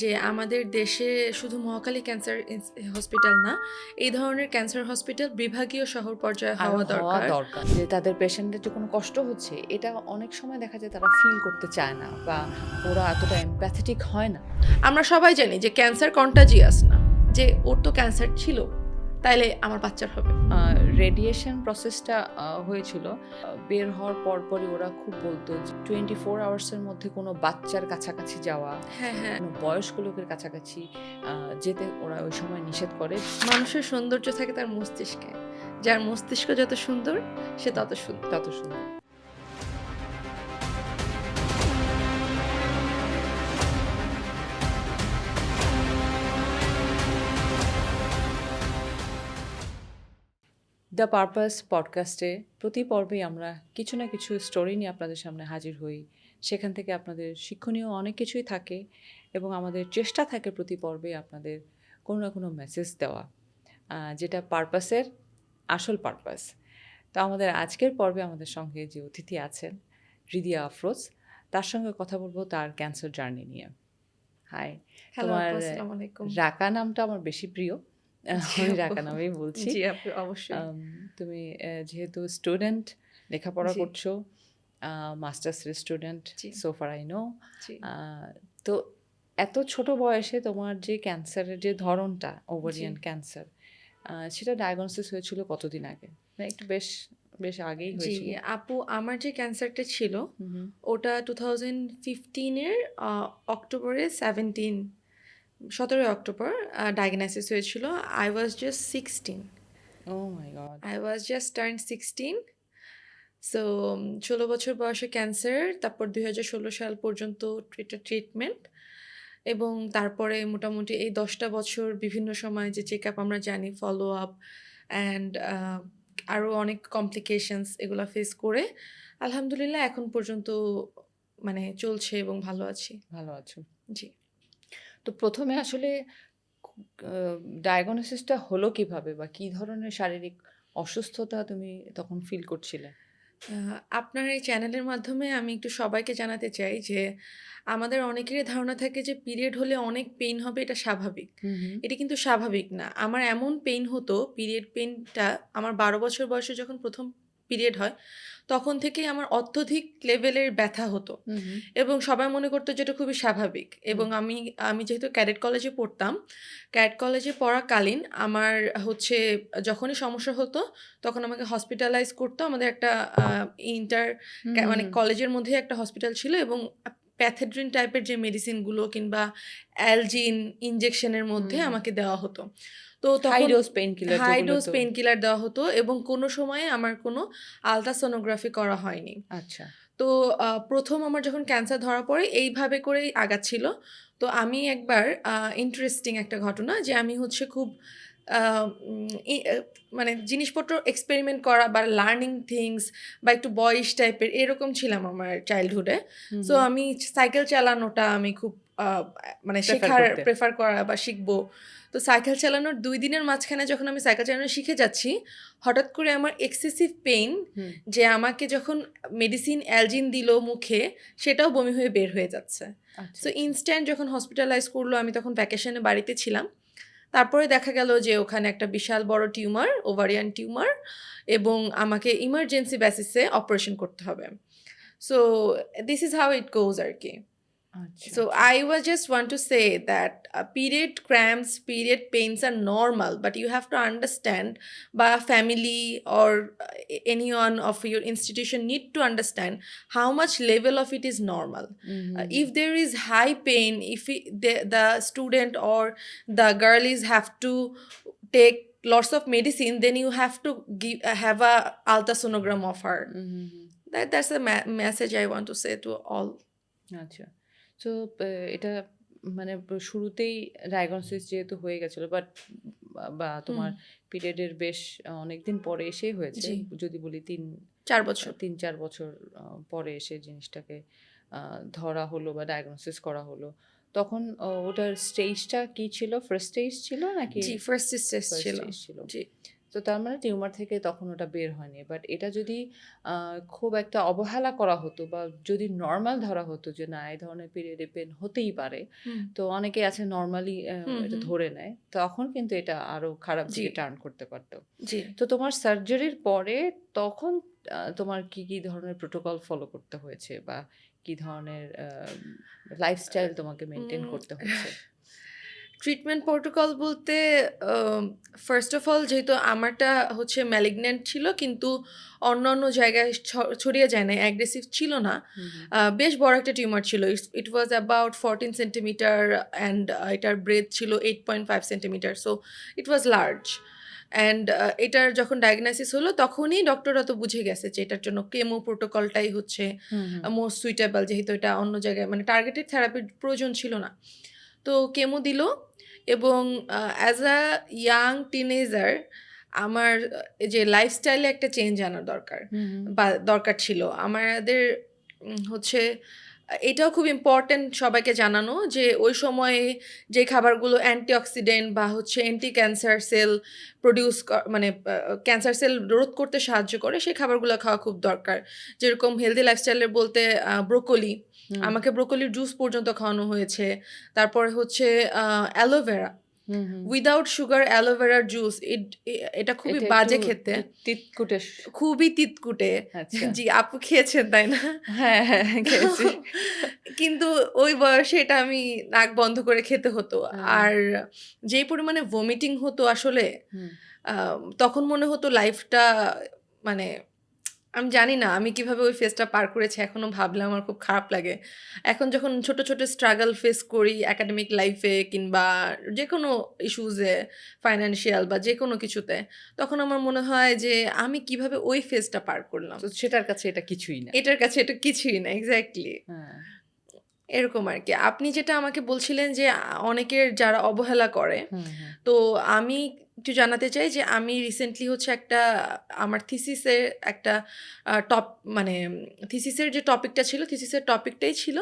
যে আমাদের দেশে শুধু মহাখালী ক্যান্সার হসপিটাল না, এই ধরনের ক্যান্সার হসপিটাল বিভাগীয় শহর পর্যায়ে আরো হওয়া হওয়া দরকার। দরকার, যে তাদের পেশেন্টের যে কোনো কষ্ট হচ্ছে এটা অনেক সময় দেখা যায় তারা ফিল করতে চায় না, বা ওরা এতটা এমপ্যাথেটিক হয় না। আমরা সবাই জানি যে ক্যান্সার কন্টাজিয়াস না, যে ওর তো ক্যান্সার ছিল তাইলে আমার বাচ্চার হবে। রেডিয়েশন প্রসেসটা হয়েছিল, বের হওয়ার পরপরই ওরা খুব বলতো যে 24 আওয়ার্সের মধ্যে কোনো বাচ্চার কাছাকাছি যাওয়া, হ্যাঁ হ্যাঁ, কোনো বয়স্ক লোকের কাছাকাছি যেতে ওরা ওই সময় নিষেধ করে। মানুষের সৌন্দর্য থাকে তার মস্তিষ্কে, যার মস্তিষ্ক যত সুন্দর সে তত সুন্দর। তত সুন্দর। দ্য পারপাস পডকাস্টে প্রতি পর্বেই আমরা কিছু না কিছু স্টোরি নিয়ে আপনাদের সামনে হাজির হই। সেখান থেকে আপনাদের শিক্ষণীয় অনেক কিছুই থাকে, এবং আমাদের চেষ্টা থাকে প্রতি পর্বে আপনাদের কোনো না কোনো মেসেজ দেওয়া, যেটা পারপাসের আসল পারপাস। তো আমাদের আজকের পর্বে আমাদের সঙ্গে যে অতিথি আছেন, রিদিয়া আফরোজ, তার সঙ্গে কথা বলবো তার ক্যান্সার জার্নি নিয়ে। হাই। হ্যালো তোমার আপু, আসসালামু আলাইকুম। রাকা নামটা আমার বেশি প্রিয়, জি আমি আপু। রাকা নামেই বলছি। জি আপু, অবশ্যই। তুমি যেহেতু স্টুডেন্ট, লেখাপড়া জি। করছো, মাস্টার্সের স্টুডেন্ট, জি সো ফার আই নো। জি তো এত ছোট বয়সে তোমার যে ক্যান্সারের যে ধরনটা, ওভারিয়ান জি ক্যান্সার, সেটা ডায়াগনোসিস হয়েছিল কতদিন আগে? মানে একটু বেশ বেশ আগেই জি হয়েছিল। আপু, আমার যে ক্যান্সারটা ছিল হুম হুম। ওটা 2015-এর অক্টোবরে 17 অক্টোবর ডায়াগনোসিস হয়েছিল। I was just 16। Oh my God. I was just turn 16। So 16 বছর বয়সে ক্যান্সার, তারপর 2016 সাল পর্যন্ত এটা ট্রিটমেন্ট, এবং তারপরে মোটামুটি এই 10টা বছর বিভিন্ন সময় যে চেক আপ আমরা জানি, ফলো আপ অ্যান্ড আরও অনেক কমপ্লিকেশনস এগুলো ফেস করে আলহামদুলিল্লাহ এখন পর্যন্ত মানে চলছে এবং ভালো আছি। ভালো আছো? জি। তো প্রথমে আসলে ডায়াগনোসিসটা হলো কিভাবে, বা কি ধরনের শারীরিক অসুস্থতা তুমি তখন ফিল করছিলে? আপনার এই চ্যানেলের মাধ্যমে আমি একটু সবাইকে জানাতে চাই যে আমাদের অনেকেরই ধারণা থাকে যে পিরিয়ড হলে অনেক পেইন হবে, এটা স্বাভাবিক। হুম হুম। এটা কিন্তু স্বাভাবিক না। আমার এমন পেইন হতো, পিরিয়ড পেইনটা আমার 12 বছর বয়সে যখন প্রথম পিরিয়ড হয় তখন থেকেই আমার অত্যধিক লেভেলের ব্যথা হতো, হুম হুম। এবং সবাই মনে করতো যে এটা খুবই স্বাভাবিক। এবং আমি আমি যেহেতু ক্যাডেট কলেজে পড়তাম, ক্যাডেট কলেজে পড়াকালীন আমার হচ্ছে যখনই সমস্যা হতো তখন আমাকে হসপিটালাইজ করতো। আমাদের একটা ইন্টার হুম মানে হুম। কলেজের মধ্যেই একটা হসপিটাল ছিল, এবং প্যাথেড্রিন টাইপের যে মেডিসিনগুলো কিংবা অ্যালজিন ইনজেকশনের মধ্যে হুম। আমাকে দেওয়া হতো। তো হাই তখন ডোজ পেইন কিলার হাই যেগুলো ডোজ তো। পেইন কিলার দেওয়া হতো, এবং কোনো সময়ে আমার কোনো আলট্রাসোনোগ্রাফি করা হয়নি। আচ্ছা। তো প্রথম আমার যখন ক্যান্সার ধরা পড়ে এইভাবে করেই আগাচ্ছিল। তো আমি একবার ইন্টারেস্টিং একটা ঘটনা, যে আমি হচ্ছে খুব আ উম ই আ মানে জিনিসপত্র এক্সপেরিমেন্ট করা বা লার্নিং থিংস বা একটু বয়িশ টাইপের এরকম ছিলাম আমার চাইল্ডহুডে। হুম সো হুম। আমি সাইকেল চালানোটা আমি খুব আ মানে প্রেফার শেখার করতে। প্রেফার করা বা শিখবো। তো সাইকেল চালানোর ২ দিনের মাঝখানে যখন আমি সাইকেল চালানো শিখে যাচ্ছি, হঠাৎ করে আমার এক্সেসিভ পেইন, হুম। যে আমাকে যখন মেডিসিন অ্যালজিন দিল মুখে, সেটাও বমি হয়ে বের হয়ে যাচ্ছে। আচ্ছা সো আচ্ছা। ইনস্ট্যান্ট যখন হসপিটালাইজ করলো, আমি তখন ভ্যাকেশনে বাড়িতে ছিলাম। তারপরে দেখা গেল যে ওখানে একটা বিশাল বড় টিউমার, ওভারিয়ান টিউমার, এবং আমাকে ইমার্জেন্সি বেসিসে অপারেশন করতে হবে। So this is how it goes আরকি। আচ্ছা So আচ্ছা। I was just want to say that period cramps, period pains are normal, but you have to understand, by family or anyone of your institution need to understand how much level of it is normal. Hmm hmm If hmm. there is high pain, if the student or the girlies have to take lots of medicine, then you have to have a ultrasonogram of her. Hmm hmm hmm. That's the message I want to say to all. আচ্ছা। তো এটা মানে শুরুতেই diagnosis যেহেতু হয়ে গেছিল, but বা হুম, তোমার পিরিয়ডের বেশ অনেকদিন পরে এসেই হয়েছে। জি, যদি বলি 4 বছর। ৩-৪ বছর পরে এসে জিনিসটাকে ধরা হলো বা ডায়াগনোসিস করা হলো। তখন ওটার স্টেজটা কি ছিল? ফার্স্ট স্টেজ ছিল নাকি? জি, ফার্স্ট স্টেজ ফার্স্ট ছিল। স্টেজ ছিল। জি। তো তো তার মানে টিউমার থেকে তখন ওটা বের হয়নি। বাট এটা যদি খুব একটা অবহেলা করা হতো বা যদি নরমাল ধরা হতো যে না এই ধরনের পিরিয়ডে পেন হতেই পারে, হুম তো অনেকেই আছে নরমালি হুম এটা হুম ধরে নেয়। তখন কিন্তু এটা আরো খারাপ জি দিকে টার্ন করতে পারত। জি তো তোমার সার্জারির পরে তখন তোমার কি ধরনের প্রোটোকল ফলো করতে হয়েছে বা কি ধরনের লাইফস্টাইল তোমাকে মেইনটেইন উম, করতে হয়েছে? ট্রিটমেন্ট প্রোটোকল বলতে ফার্স্ট অফ অল যেহেতু আমারটা হচ্ছে ম্যালিগন্যান্ট ছিল কিন্তু অন্য অন্য জায়গায় ছড়িয়ে যায় না, অ্যাগ্রেসিভ ছিল না। হুম, হুম। বেশ বড় একটা টিউমার ছিল, ইট ওয়াজ অ্যাবাউট 14 সেন্টিমিটার অ্যান্ড এটার ব্রেথ ছিল 8.5 centimetre, so it was large. And এটার যখন ডায়াগনোসিস হলো তখনই ডক্টররা তো বুঝে গেছে যে এটার জন্য কেমো প্রোটোকলটাই হচ্ছে হুম, হুম। মোস্ট সুইটেবল, যেহেতু এটা অন্য জায়গায় মানে টার্গেটেড থেরাপির প্রয়োজন ছিল না। তো কেমো দিল এবং অ্যাজ আ ইয়াং টিনেজার আমার এই যে লাইফস্টাইলে একটা চেঞ্জ আনার দরকার হুম, হুম। বা দরকার ছিল আমাদের। হচ্ছে এটাও খুব ইম্পর্ট্যান্ট সবাইকে জানানো যে ওই সময়ে যে খাবারগুলো অ্যান্টিঅক্সিডেন্ট বা হচ্ছে অ্যান্টি ক্যান্সার সেল প্রডিউস মানে ক্যান্সার সেল রোধ করতে সাহায্য করে সেই খাবারগুলো খাওয়া খুব দরকার। যেরকম হেলদি লাইফস্টাইলের বলতে ব্রোকলি, হুম, আমাকে ব্রোকলির জুস পর্যন্ত খাওয়ানো হয়েছে। তারপরে হচ্ছে অ্যালোভেরা, হুম, হুম। উইদাউট সুগার অ্যালোভেরার জুস, এটা খুবই এটা একটু বাজে খেতে, একটু তিতকুটে খুবই তিতকুটে। আচ্ছা। জি, আপু খেয়েছেন তাই না? হ্যাঁ, হ্যাঁ, খেয়েছি। কিন্তু ওই বয়সে এটা আমি নাক বন্ধ করে খেতে হতো। হ্যাঁ, আর যেই পরিমাণে ভমিটিং হতো আসলে, হুম। তখন মনে হতো লাইফটা মানে আমি জানি না আমি কিভাবে ওই ফেজটা পার করেছি, এখনো ভাবলে আমার খুব খারাপ লাগে। এখন যখন ছোট, ছোট স্ট্রাগল ফেস করি একাডেমিক লাইফে কিংবা যেকোনো ইস্যুজে, ফাইন্যান্সিয়াল বা যেকোনো কিছুতে, তখন আমার মনে হয় যে আমি কিভাবে ওই ফেজটা পার করলাম। তো সেটার কাছে এটা কিছুই না। এটার কাছে এটা কিছুই না, এক্সাক্টলি। হ্যাঁ। এরকম আরকি। আপনি যেটা আমাকে বলছিলেন যে অনেকের যারা অবহেলা করে, হুম, হুম। তো আমি একটু জানাতে চাই যে আমি রিসেন্টলি হচ্ছে একটা আমার থিসিসের একটা টপ মানে থিসিসের যে টপিকটা ছিল, থিসিসের টপিকটাই ছিল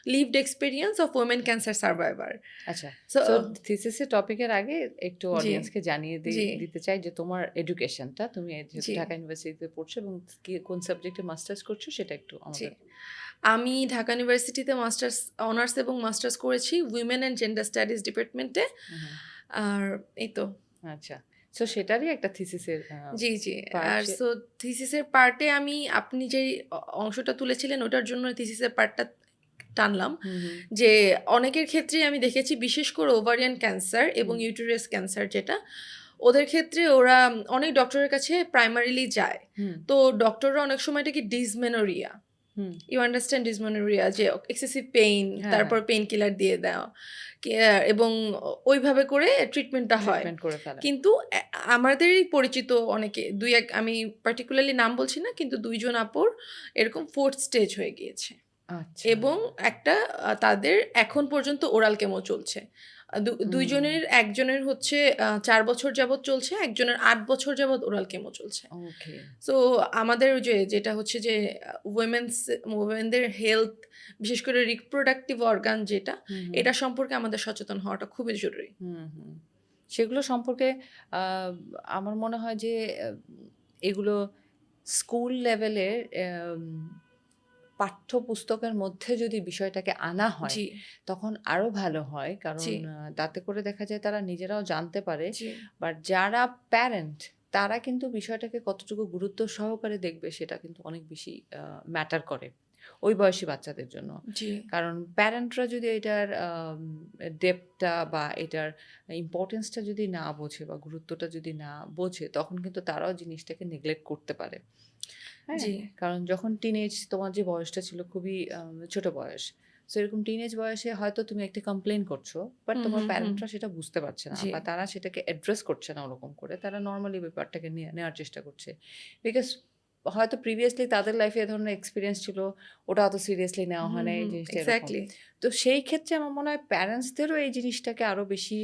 lived experience of women cancer survivor. আচ্ছা। সো সো থিসিসের টপিকের আগে একটু জি, অডিয়েন্সকে জানিয়ে জি, দিতে চাই যে তোমার এডুকেশনটা তুমি যেহেতু জি, ঢাকা ইউনিভার্সিটিতে পড়ছো এবং কোন সাবজেক্টে মাস্টার্স করছো সেটা একটু জি। আমাদের। আমি ঢাকা ইউনিভার্সিটিতে মাস্টার্স অনার্স এবং মাস্টার্স করেছি উইমেন অ্যান্ড জেন্ডার স্টাডিজ ডিপার্টমেন্টে। হুম, হুম। আর এই তো। আচ্ছা। সো সেটারই একটা থিসিসের জি, জি। পার্ট আর সো থিসিসের পার্টে আমি আপনি যেই অংশটা তুলেছিলেন ওটার জন্য থিসিসের পার্টটা টানলাম। হুম, হুম, যে অনেকের ক্ষেত্রেই আমি দেখেছি বিশেষ করে ওভারিয়ান ক্যান্সার এবং হুম, ইউটেরাস ক্যান্সার যেটা, ওদের ক্ষেত্রে ওরা অনেক ডক্টরের কাছে প্রাইমারিলি যায়। হুম, তো ডক্টররা অনেক সময় এটাকে dysmenorrhea, hmm. You understand dysmenorrhea, যে এক্সেসিভ পেইন, হ্যাঁ, হ্যাঁ। তারপর পেইন কিলার দিয়ে দেওয়া এবং ওইভাবে করে ট্রিটমেন্টটা হয়। ট্রিটমেন্ট করে ফেলে। কিন্তু আমাদেরই পরিচিত অনেকে, দুই এক, আমি পার্টিকুলারলি নাম বলছি না, কিন্তু দুইজন আপুর এরকম ফোর্থ স্টেজ হয়ে গিয়েছে আচ্ছা। এবং একটা তাদের এখন পর্যন্ত ওরাল কেমো চলছে। হুম, দুইজনের, একজনের হচ্ছে ৪ বছর যাবৎ চলছে, একজনের ৮ বছর যাবৎ ওরাল কেমো চলছে। ওকে। সো আমাদের ওই যে যেটা হচ্ছে যে উইমেনদের হেলথ, বিশেষ করে রিপ্রোডাক্টিভ অর্গান যেটা, হুম, হুম, এটা সম্পর্কে আমাদের সচেতন হওয়াটা খুবই জরুরি। হুম, হুম। সেগুলো সম্পর্কে আ আমার মনে হয় যে এগুলো স্কুল লেভেলের পাঠ্যপুস্তকের মধ্যে যদি বিষয়টাকে আনা হয়, জি, তখন আরো ভালো হয়। কারণ জি, তাতে করে দেখা যায় তারা নিজেরাও জানতে পারে। জি, বাট যারা প্যারেন্ট তারা কিন্তু বিষয়টাকে কতটুকু গুরুত্ব সহকারে দেখবে সেটা কিন্তু অনেক বেশি ম্যাটার করে ওই বয়সী বাচ্চাদের জন্য। জি, কারণ প্যারেন্টরা যদি এটার ডেপথটা বা এটার ইম্পর্টেন্সটা যদি না বোঝে বা গুরুত্বটা যদি না বোঝে, তখন কিন্তু তারাও জিনিসটাকে নেগলেক্ট করতে পারে। হ্যাঁ? জি, কারণ যখন টিনেজ তোমার যে বয়সটা ছিল খুবই ছোট বয়স। সো এরকম টিনেজ বয়সে হয়তো তুমি একটা কমপ্লেইন করছো, বাট হুম, তোমার হুম, হুম, প্যারেন্টরা সেটা বুঝতে পারছে না জি, বা তারা সেটাকে অ্যাড্রেস করছে না ওরকম করে। তারা নরমালি ব্যাপারটাকে নেওয়ার চেষ্টা করছে। বিকজ হয়তো প্রিভিয়াসলি তাদের লাইফে এ ধরনের এক্সপেরিয়েন্স ছিল, ওটা অত সিরিয়াসলি নেওয়া হয় হুম, না, এই হুম, জিনিসটা এরকম। এক্সাক্টলি, তো সেই ক্ষেত্রে আমার মনে হয় প্যারেন্টসদেরও এই জিনিসটাকে আরো বেশি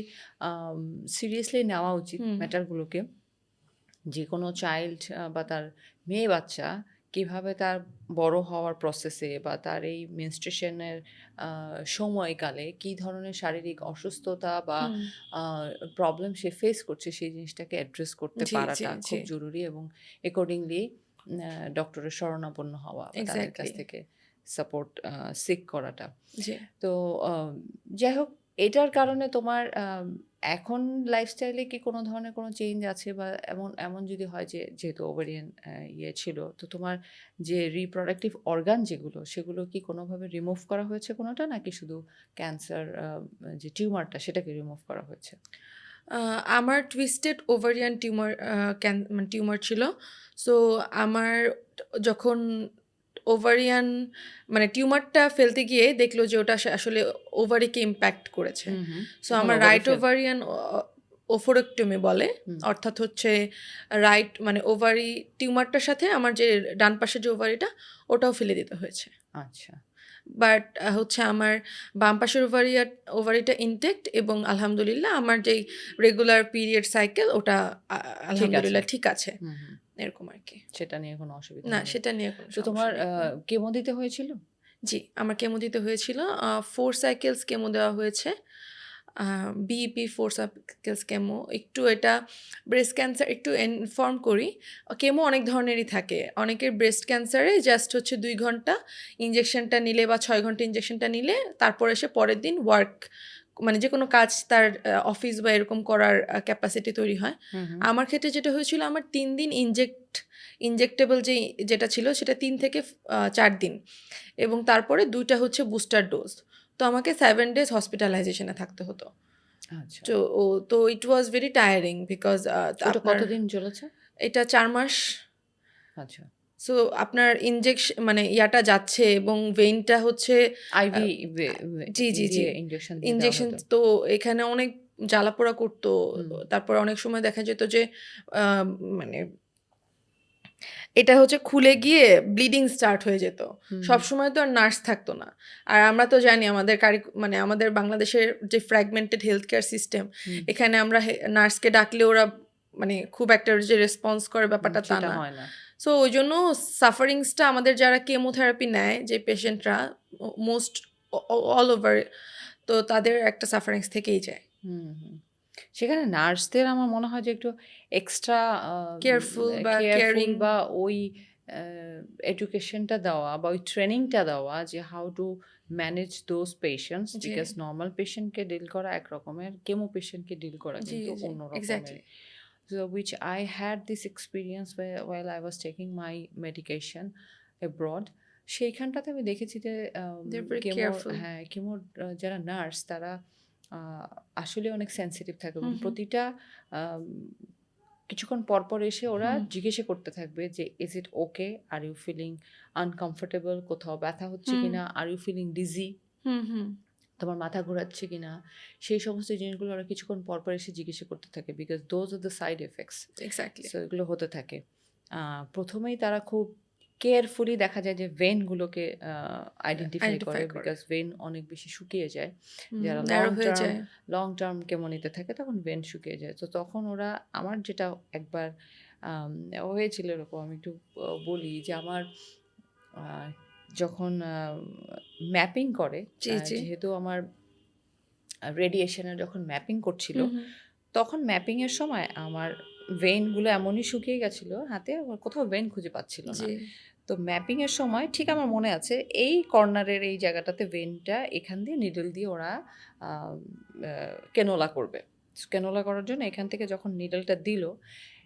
সিরিয়াসলি নেওয়া উচিত হুম, ম্যাটারগুলোকে। যেকোনো চাইল্ড বা তার মেয়ে বাচ্চা কিভাবে তার বড় হওয়ার প্রসেসে বা তার এই মেনস্ট্রুয়েশনের সময়কালে কি ধরনের শারীরিক অসুস্থতা বা হুম। প্রবলেম সে ফেস করছে সেই জিনিসটাকে অ্যাড্রেস করতে জি, জি, পারাটা জি। খুব জরুরি এবং অ্যাকর্ডিংলি ডক্টরের শরণাপন্ন হওয়া বা তাদের কাছ এক্সাক্টলি। থেকে সাপোর্ট সিক করাটা। জি। তো যাই হোক এটার কারণে তোমার এখন লাইফস্টাইলে কি কোনো ধরনের কোনো চেঞ্জ আছে বা এমন এমন যদি হয় যে যেহেতু ওভারিয়ান ইয়ে ছিল তো তোমার যে রিপ্রোডাক্টিভ অর্গান যেগুলো সেগুলো কি কোনোভাবে রিমুভ করা হয়েছে কোনোটা নাকি শুধু ক্যান্সার যে টিউমারটা সেটাকে রিমুভ করা হয়েছে? আমার টুইস্টেড ওভারিয়ান টিউমার মানে টিউমার ছিল। সো আমার যখন ওভারিয়ান মানে টিউমারটা ফেলতে গিয়ে দেখলো যে ওটা আসলে ওভারিকে ইমপ্যাক্ট করেছে। হুম হুম সো তখন আমার ওভারি রাইট ফেল। ওভারিয়ান ওফোরেক্টমি বলে। হুম অর্থাৎ হচ্ছে রাইট মানে ওভারি টিউমারটার সাথে আমার যে ডান পাশের যে ওভারিটা ওটাও ফেলে দিতে হয়েছে। আচ্ছা বাট হচ্ছে আমার বাম পাশের ওভারিটা ইনটেক্ট এবং আলহামদুলিল্লাহ আমার যেই রেগুলার পিরিয়ড সাইকেল ওটা ঠিক আছে। আলহামদুলিল্লাহ ঠিক আছে। হুম হুম এরকম আরকি। সেটা নিয়ে কোনো অসুবিধা না হয়নি। সেটা নিয়ে কোনো তো সমস্যা তোমার নেই। কেমো দিতে হয়েছিল? জি, আমার কেমো দিতে হয়েছিল। 4 সাইকেলস কেমো দেওয়া হয়েছে। BEP 4 cycles chemo. একটু এটা ব্রেস্ট ক্যান্সার একটু ইনফর্ম করি। কেমো অনেক ধরনেরই থাকে। অনেকের ব্রেস্ট ক্যান্সারে জাস্ট হচ্ছে ২ ঘন্টা ইনজেকশনটা নিলে বা ৬ ঘন্টা ইনজেকশনটা নিলে তারপর এসে পরের দিন ওয়ার্ক মানে যেকোনো কাজ তার অফিস বা এরকম করার ক্যাপাসিটি তৈরি হয়। হুম হুম আমার ক্ষেত্রে যেটা হয়েছিল আমার ৩ দিন ইনজেক্টেবল যেটা ছিল সেটা ৩ থেকে ৪ দিন। এবং তারপরে ২ টা হচ্ছে বুস্টার ডোজ। তো আমাকে 7 ডেজ হসপিটালাইজেশনে থাকতে হতো। আচ্ছা তো তো ইট ওয়াজ ভেরি টায়ারিং বিকজ ওটা আপনার কতদিন চলেছে? এটা ৪ মাস। আচ্ছা সো আপনার মানে ইয়াটা যাচ্ছে এবং ভেইনটা হচ্ছে আ আইভি আ জি, জি, জি। দিয়ে ইনজেকশন দিয়ে দেওয়া ইনজেকশন হতো। তো এখানে অনেক জ্বালাপোড়া করতো। হুম, তারপর অনেক সময় দেখা যেত যে আ মানে এটা হচ্ছে খুলে গিয়ে ব্লিডিং স্টার্ট হয়ে যেত। হুম, হুম, সবসময় তো আর নার্স থাকতো না। আর আমরা তো জানি আমাদের মানে আমাদের বাংলাদেশের যে ফ্র্যাগমেন্টেড হেলথ কেয়ার সিস্টেম, হুম, এখানে আমরা নার্সকে ডাকলে ওরা মানে খুব একটা যে রেসপন্স করে হুম, ব্যাপারটা তা সেটা না। হয় না। সো ওইজন্য সাফারিংসটা আমাদের যারা কেমোথেরাপি নেয় যে পেশেন্টরা মোস্ট অল ওভার তো তাদের একটা সাফারিংস থেকেই যায়। হুম, হুম। সেখানে নার্সদের আমার মনে হয় যে একটু এক্সট্রা কেয়ারফুল বা কেয়ারফুল কেয়ারিং। বা ওই এডুকেশনটা দেওয়া বা ওই ট্রেনিংটা দেওয়া যে how to manage those patients জি, বিকজ নর্মাল পেশেন্টকে ডিল করা এক রকমের, কেমো পেশেন্টকে ডিল করা জি, কিন্তু জি। অন্য রকমের। Exactly. So which I had this experience while I was taking my medication abroad. সেইখানটাতে আমি দেখেছি যে দে আর ভেরি কেমোর কেয়ারফুল। হ্যাঁ কেমোর যারা নার্স তারা আসলে অনেক সেন্সিটিভ থাকে এবং হুম, হুম। প্রতিটা আম, কিছুক্ষণ পর পর এসে ওরা হুম, জিজ্ঞাসা করতে থাকবে যে is it okay, are you feeling uncomfortable, কোথাও ব্যথা হচ্ছে হুম, কিনা, are you feeling dizzy, hmm, hmm. তোমার মাথা ঘোরাচ্ছে কিনা, সেই সমস্ত জিনিসগুলো ওরা কিছুক্ষণ পর পর এসে জিজ্ঞাসা করতে থাকে because those are the side effects. Exactly. So এগুলো হতে থাকে। প্রথমেই তারা খুব কেয়ারফুলি দেখা যায় যে ভেনগুলোকে আইডেন্টিফাই করে আইডেন্টিফাই করে। বিকজ ভেন অনেক বেশি শুকিয়ে যায়। হুম, যারা ন্যারো হয়ে যায়। লং টার্ম কেমোনিতে থাকে তখন ভেন শুকিয়ে যায়। তো তখন ওরা আমার যেটা একবার আম হয়েছিল এরকম আমি একটু বলি যে আমার আ যখন ম্যাপিং করে জি, জি। যেহেতু আমার রেডিয়েশনের যখন ম্যাপিং করছিল, হুম, হুম। তখন ম্যাপিংয়ের সময় আমার ভেইনগুলো এমনই শুকিয়ে গেছিল হাতে, আমার কোথাও ভেইন খুঁজে পাচ্ছিল না। জি। তো ম্যাপিংয়ের সময় ঠিক আমার মনে আছে এই কর্নারের এই জায়গাটাতে ভেইনটা এখান দিয়ে নিডল দিয়ে ওরা আম আ ক্যানোলা করবে। ক্যানোলা করার জন্য এখান থেকে যখন নিডলটা দিল,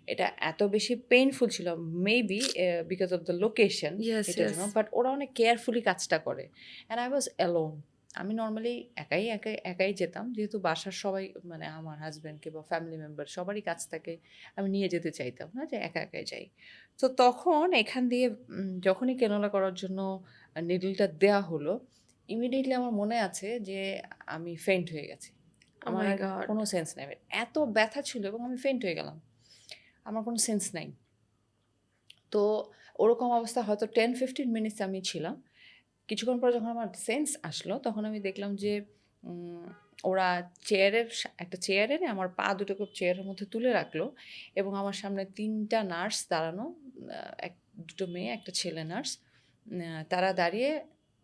এটা এত বেশি পেইনফুল ছিল maybe because of the location yes, এটার ইয়েস। জন্য। বাট ওরা অনেক কেয়ারফুলি কাজটা করে। And I was alone. আমি নরমালি একাই যেতাম। যেহেতু বাসার সবাই মানে আমার হাসব্যান্ডকে বা ফ্যামিলি মেম্বার সবারই কাজ থাকে। আমি নিয়ে যেতে চাইতাম না যে একাই যাই। তো তখন এখান দিয়ে যখনই ক্যানোলা করার জন্য নিডলটা দেয়া হলো, ইমিডিয়েটলি আমার মনে আছে যে আমি ফেইন্ট হয়ে গেছি। ওহ আমার মাই আর গড! কোনো সেন্স নাই। এত ব্যথা ছিল এবং আমি ফেইন্ট হয়ে গেলাম। আমার কোনো সেন্স নাই। তো ওরকম অবস্থা হয়তো 10-15 মিনিটস আমি ছিলাম। কিছুক্ষণ পরে যখন আমার সেন্স আসলো তখন আমি দেখলাম যে উম ওরা একটা চেয়ার এনে আমার পা দুটোকে চেয়ারের মধ্যে তুলে রাখলো এবং আমার সামনে ৩ টা নার্স দাঁড়ানো। দুটো মেয়ে একটা ছেলে নার্স। তারা দাঁড়িয়ে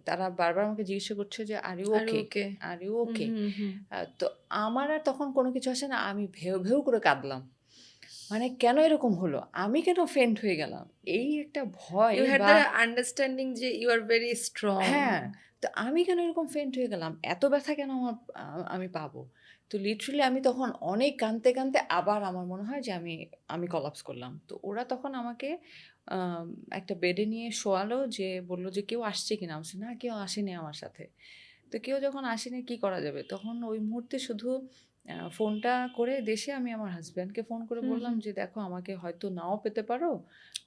তারা বারবার আমাকে জিজ্ঞাসা করছে যে are you R okay, okay. Are you হুম, ওকে। হুম, হুম। তো আমার আর তখন কোনো কিছু আসে না, আমি ভেউ ভেউ করে কাঁদলাম। মানে কেন এরকম হলো, আমি কেন ফেন্ট হয়ে গেলাম, এই একটা ভয় ইউ হ্যাড বা দ্য আন্ডারস্ট্যান্ডিং যে ইউ আর ভেরি স্ট্রং। হ্যাঁ, তো আমি কেন এরকম ফেইন্ট হয়ে গেলাম? এত ব্যথা কেন আমি পাবো? তো লিটারেলি আমি তখন অনেক কাঁদতে, কাঁদতে আবার আমার মনে হয় যে আমি কোলাপস করলাম। তো ওরা তখন আমাকে আম একটা বেডে নিয়ে শোয়ালো, যে বলল যে, "কেউ আসছে কিনা?" আমি বলছি, "না, কেউ আসেনি আমার সাথে।" তো কেউ যখন আসেনি কি করা যাবে? তখন ওই মুহূর্তে শুধু ফোনটা করে দেশে আমি আমার হাসব্যান্ডকে ফোন করে হুম, বললাম হুম। যে, "দেখো, আমাকে হয়তো নাও পেতে পারো।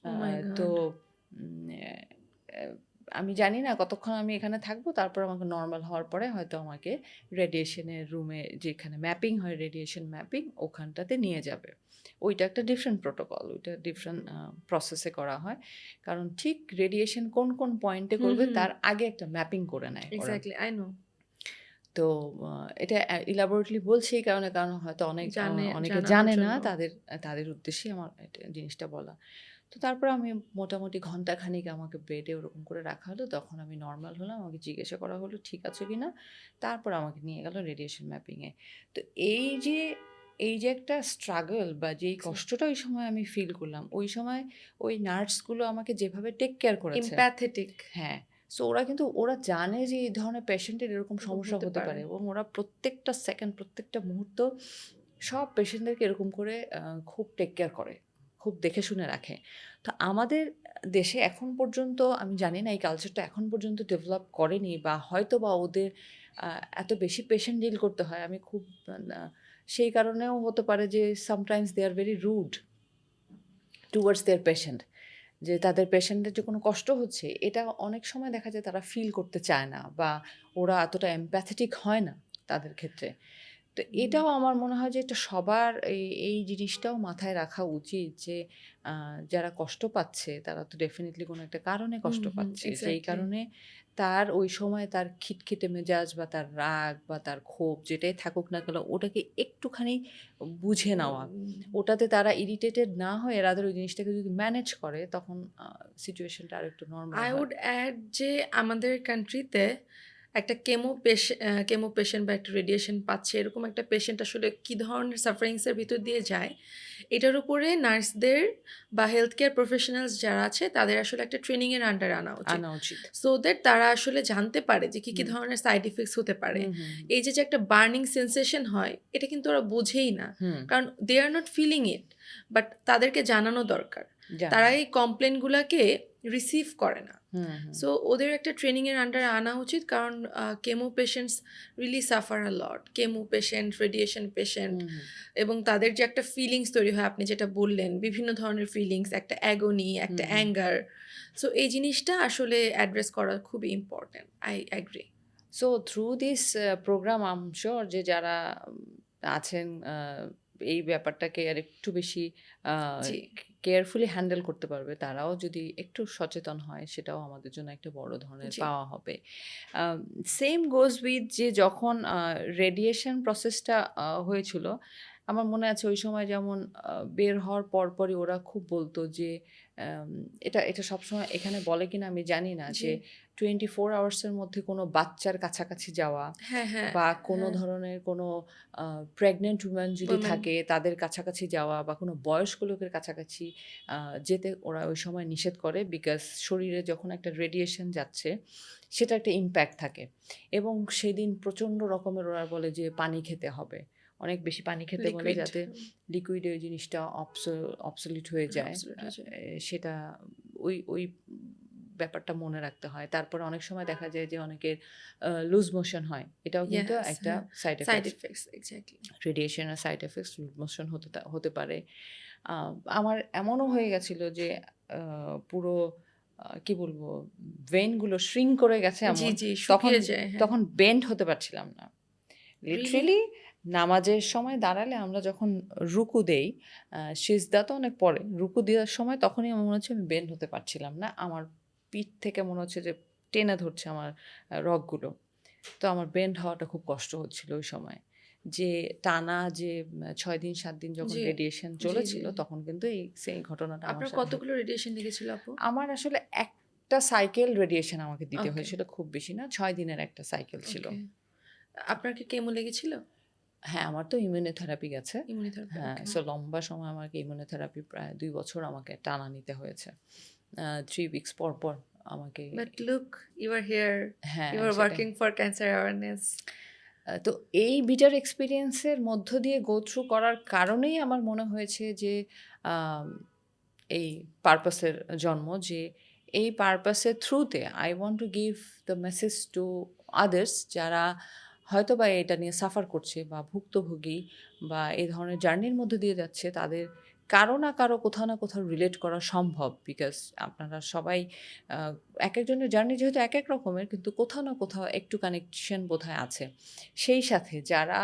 আ ওহ মাই তো গড! উম অ্যা আমি জানি না কতক্ষণ আমি এখানে থাকবো। তারপর আমাকে নরমাল হওয়ার পরে হয়তো আমাকে রেডিয়েশনের রুমে, যেখানে ম্যাপিং হয়, রেডিয়েশন ম্যাপিং, ওখানটাতে নিয়ে যাবে।" ওইটা একটা ডিফারেন্ট প্রোটোকল। ওইটা ডিফারেন্ট প্রসেসে করা হয়। কারণ ঠিক রেডিয়েশন কোন, কোন পয়েন্টে হুম, করবে হুম। তার আগে একটা ম্যাপিং করে নেয় ওরা। Exactly, I know. তো এটা ইলাবোরেটলি বলছি এই কারণে, কারণ হয়তো অনেকে জানানোর জানে না, জন্য। তাদের উদ্দেশ্যেই আমার এটা জিনিসটা বলা। তো তারপরে আমি মোটামুটি ঘন্টাখানেক আমাকে বেডে ওরকম করে রাখা হলো। তখন আমি নরমাল হলাম। আমাকে জিজ্ঞাসা করা হলো ঠিক আছে কিনা। তারপর আমাকে নিয়ে গেল রেডিয়েশন ম্যাপিং এ। তো এই যে এই যে একটা স্ট্রাগল বা যেই জি। কষ্টটা ওই সময় আমি ফিল করলাম, ওই সময় ওই নার্সগুলো আমাকে যেভাবে টেক কেয়ার করেছে, এমপ্যাথেটিক হ্যাঁ। সো ওরা জানে যে এই ধরনের পেশেন্টের এরকম এরকম সমস্যা হতে হতে পারে। পারে, এবং ওরা প্রত্যেকটা সেকেন্ড, প্রত্যেকটা মুহূর্ত সব পেশেন্টদেরকে এরকম করে খুব টেক কেয়ার করে। খুব দেখে শুনে রাখে। তো আমাদের দেশে এখন পর্যন্ত আমি জানি না, এই কালচারটা এখন পর্যন্ত ডেভেলপ করেনি, বা হয়তোবা ওদের আ এত বেশি পেশেন্ট ডিল করতে হয়। আমি খুব না সেই কারণেও হতে পারে যে sometimes they are very rude towards their patient, যে তাদের পেশেন্টের যে কোনো কষ্ট হচ্ছে, এটা অনেক সময় দেখা যায় তারা ফিল করতে চায় না, বা ওরা এতটা এমপ্যাথেটিক হয় না তাদের ক্ষেত্রে। তো হুম। এটাও আমার মনে হয় যে এটা সবার এই জিনিসটাও মাথায় রাখা উচিত যে যারা কষ্ট পাচ্ছে তারা তো ডেফিনিটলি কোনো একটা কারণে হুম, কষ্ট হুম। পাচ্ছে। যেই এক্সাক্টলি। কারণে তার ওই সময় তার খিটখিটে মেজাজ বা তার রাগ বা তার ক্ষোভ যেটাই থাকুক না কেন, ওটাকে একটুখানি বুঝে নেওয়া। ওটাতে তারা ইরিটেটেড না হয়ে রাদার ওই জিনিসটাকে যদি ম্যানেজ করে, তখন সিচুয়েশনটা আরেকটু নরমাল আই হয়। উড অ্যাড যে আমাদের কান্ট্রিতে একটা কেমো পেশেন্ট বা একটা রেডিয়েশন পাচ্ছে এরকম একটা পেশেন্ট আসলে কী ধরনের সাফারিংসের ভিতর দিয়ে যায়, এটার উপরে নার্সদের বা হেলথ কেয়ার প্রফেশনালস যারা আছে তাদের আসলে একটা ট্রেনিংয়ের আন্ডারে আনা উচিত। আনা উচিত। সো দ্যাট তারা আসলে জানতে পারে যে কী কী হুম, ধরনের সাইড ইফেক্টস হতে পারে। হুম, হুম, হুম, এই যে একটা বার্নিং সেন্সেশন হয়, এটা কিন্তু ওরা বোঝেই না। হুম, কারণ they are not feeling it, but তাদেরকে জানানো দরকার। তারা জানানো। এই কমপ্লেনগুলোকে রিসিভ করে না। হুম, হুম, সো ওদের একটা ট্রেনিংয়ের আন্ডারে আনা উচিত, কারণ কেমো পেশেন্টস রিলি সাফার আ লট। কেমো পেশেন্ট, রেডিয়েশন পেশেন্ট, হুম, হুম, এবং তাদের যে একটা ফিলিংস তৈরি হয়, আপনি যেটা বললেন, বিভিন্ন ধরনের ফিলিংস, একটা অ্যাগনি, একটা হুম, হুম। অ্যাঙ্গার। সো এই জিনিসটা আসলে অ্যাড্রেস করা খুবই important. I agree. So through this program I am sure যে যারা আছেন এই ব্যাপারটাকে আর একটু বেশি জি, কেয়ারফুলি হ্যান্ডেল করতে পারবে, তারাও যদি একটু সচেতন হয়, সেটাও আমাদের জন্য একটা বড় ধরনের জি। পাওয়া হবে। সেম গোজ উইথ যে যখন রেডিয়েশন প্রসেসটা হয়েছিল, আমার মনে আছে ওই সময় যেমন বের হওয়ার পরপরই ওরা খুব বলতো যে আম, এটা এটা সবসময় এখানে বলে কিনা আমি জানি না, জি। যে 24 আওয়ার্সের মধ্যে কোনো বাচ্চার কাছাকাছি যাওয়া, হ্যাঁ, হ্যাঁ, বা কোনো হ্যাঁ। ধরনের কোনো প্রেগনেন্ট উম্যান যদি ওমেন। থাকে তাদের কাছাকাছি যাওয়া, বা কোনো বয়স্ক লোকের কাছাকাছি যেতে ওরা ওই সময় নিষেধ করে, বিকজ শরীরে যখন একটা রেডিয়েশন যাচ্ছে, সেটা একটা ইম্প্যাক্ট থাকে। এবং সেদিন প্রচণ্ড রকমের ওরা বলে যে পানি খেতে হবে, অনেক বেশি পানি খেতে বলে, লিকুইড। যাতে লিকুইডে ওই জিনিসটা অবসলিউট হয়ে যায়। অ্যাবসলিউট হয়ে যায়। সেটা ওই ব্যাপারটা মনে রাখতে হয়। তারপরে অনেক সময় দেখা যায় যে অনেকের লুজ মোশন হয়। এটাও কিন্তু ইয়েস, একটা হ্যাঁ। Side side effects. Effects exactly. রেডিয়েশনের সাইড এফেক্টস লুজ মোশন হতে পারে। আ আমার এমনও হয়ে গেছিল যে আ পুরো কি বলবো, ভেইন গুলো শ্রিঙ্ক করে গেছে জি, এমন। জি, তখন শুকিয়ে যায়, হ্যাঁ। তখন বেন্ড হতে পারছিলাম না। রিয়েলি? লিটারেলি নামাজের সময় দাঁড়ালে আমরা যখন রুকু দেই, সিজদা তো অনেক পরে। রুকু দেওয়ার সময় তখনই আমার মনে হচ্ছে আমি বেন্ড হতে পারছিলাম না। আমার পিঠ থেকে মনে হচ্ছে যে টেনে ধরছে আমার রগগুলো। তো আমার বেন্ড হওয়াটা খুব কষ্ট হচ্ছিল ওই সময়। যে টানা যে 6 দিন 7 দিন যখন জি রেডিয়েশন জি জি চলেছিল তখন কিন্তু এই সেই ঘটনাটা আমার আপনার সাথে কতগুলো রেডিয়েশন লেগেছিল আপু? আমার আসলে একটা সাইকেল রেডিয়েশন আমাকে দিতে ওকে হয়েছিল, খুব বেশি না, 6 দিনের একটা সাইকেল ছিল। ওকে আপনার কি কেমো লেগেছিল? হ্যাঁ, আমার তো ইমিউনোথেরাপি গেছে। ইমিউনোথেরাপি হ্যাঁ, ওকে সো লম্বা সময় আমাকে ইমিউনোথেরাপি প্রায় ২ বছর আমাকে টানা নিতে হয়েছে। 3 উইকস পর, পর আমাকে but look you are here হ্যাঁ, ইউ আর সেটাই। ওয়ার্কিং ফর ক্যান্সার অ্যাওয়ারনেস তো এই বিটার এক্সপেরিয়েন্স এর মধ্য দিয়ে গো থ্রু করার কারণেই আমার মনে হয়েছে যে আম এই পারপাসের জন্ম, যে এই পারপাসের থ্রুতে I want to give the message to others যারা হয়তোবা এটা নিয়ে সাফার করছে বা ভুক্তভোগী বা এই ধরনের জার্নির মধ্যে দিয়ে যাচ্ছে, তাদের কারো না কারো কোথাও না কোথাও রিলেট করা সম্ভব। বিকজ আপনারা সবাই একেকজনের জার্নি যেহেতু একেক রকমের, কিন্তু কোথাও না কোথাও একটু কানেকশন বোধহয় আছে। সেই সাথে যারা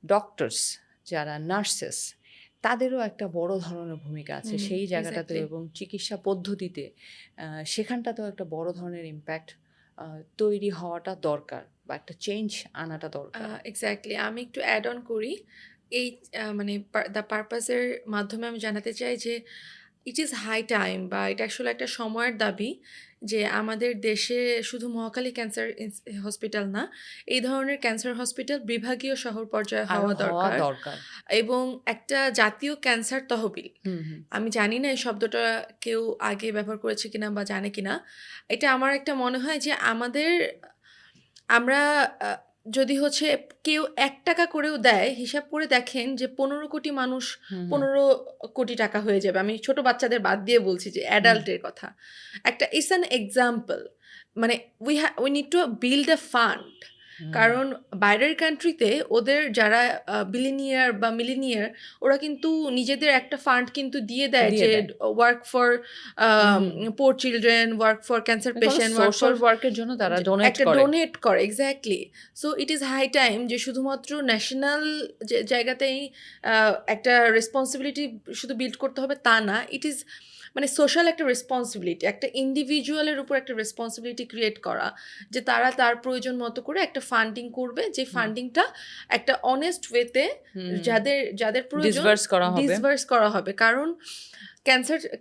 ডক্টরস, যারা নার্সেস, তাদেরও একটা বড় ধরনের ভূমিকা আছে সেই জায়গাটাতেও, এক্স্যাক্টলি এবং চিকিৎসা পদ্ধতিতে সেখানটাতেও একটা বড় ধরনের ইমপ্যাক্ট তৈরি হওয়াটা দরকার বা একটা চেঞ্জ আনাটা দরকার। এক্স্যাক্টলি আমি একটু অ্যাড অন করি এই মানে দ্য পারপাসের মাধ্যমে আমি জানাতে চাই যে ইট ইজ হাই টাইম বা এটা আসলে একটা সময়ের দাবি যে আমাদের দেশে শুধু মহাখালী ক্যান্সার হসপিটাল না এই ধরনের ক্যান্সার হসপিটাল বিভাগীয় শহর পর্যায়ে আরো হওয়া হওয়া দরকার দরকার। এবং একটা জাতীয় ক্যান্সার তহবিল হুম, হুম। আমি জানি না এই শব্দটা কেউ আগে ব্যবহার করেছে কিনা বা জানে কিনা এটা আমার একটা মনে হয় যে আমাদের আমরা যদি হচ্ছে কেউ ৳১ করেও দেয়, হিসাব করে দেখেন যে ১৫ কোটি মানুষ হুম, হুম। ১৫ কোটি টাকা হয়ে যাবে। আমি ছোট বাচ্চাদের বাদ দিয়ে বলছি যে হুম, অ্যাডাল্টের কথা। একটা ইটস অ্যান এক্সাম্পল। মানে we need to build a fund. হুম। কারণ বাইরের কান্ট্রিতে ওদের যারা বিলিনিয়ার বা মিলিনিয়ার ওরা কিন্তু নিজেদের একটা ফান্ড কিন্তু দিয়ে দেয় দিয়ে যে দেয়। Work for hmm, hmm. Poor children, work for cancer কোনো পেশেন্ট, ওয়ার্ক ফর সোশ্যাল ওয়ার্কের জন্য তারা ডোনেট একটা করে। ডোনেট করে exactly so it is high time যে শুধুমাত্র ন্যাশনাল যে জায়গাতেই একটা রেসপন্সিবিলিটি শুধু বিল্ড করতে হবে তা না ইট ইজ মানে সোশ্যাল একটা রেসপন্সিবিলিটি একটা ইন্ডিভিজুয়ালের উপর একটা রেসপন্সিবিলিটি ক্রিয়েট করা যে তারা তার প্রয়োজন মতো করে একটা ফান্ডিং করবে যে হুম। ফান্ডিংটা একটা অনেস্ট ওয়েতে হুম। যাদের যাদের প্রয়োজন ডিসবার্স করা হবে। ডিসবার্স করা হবে কারণ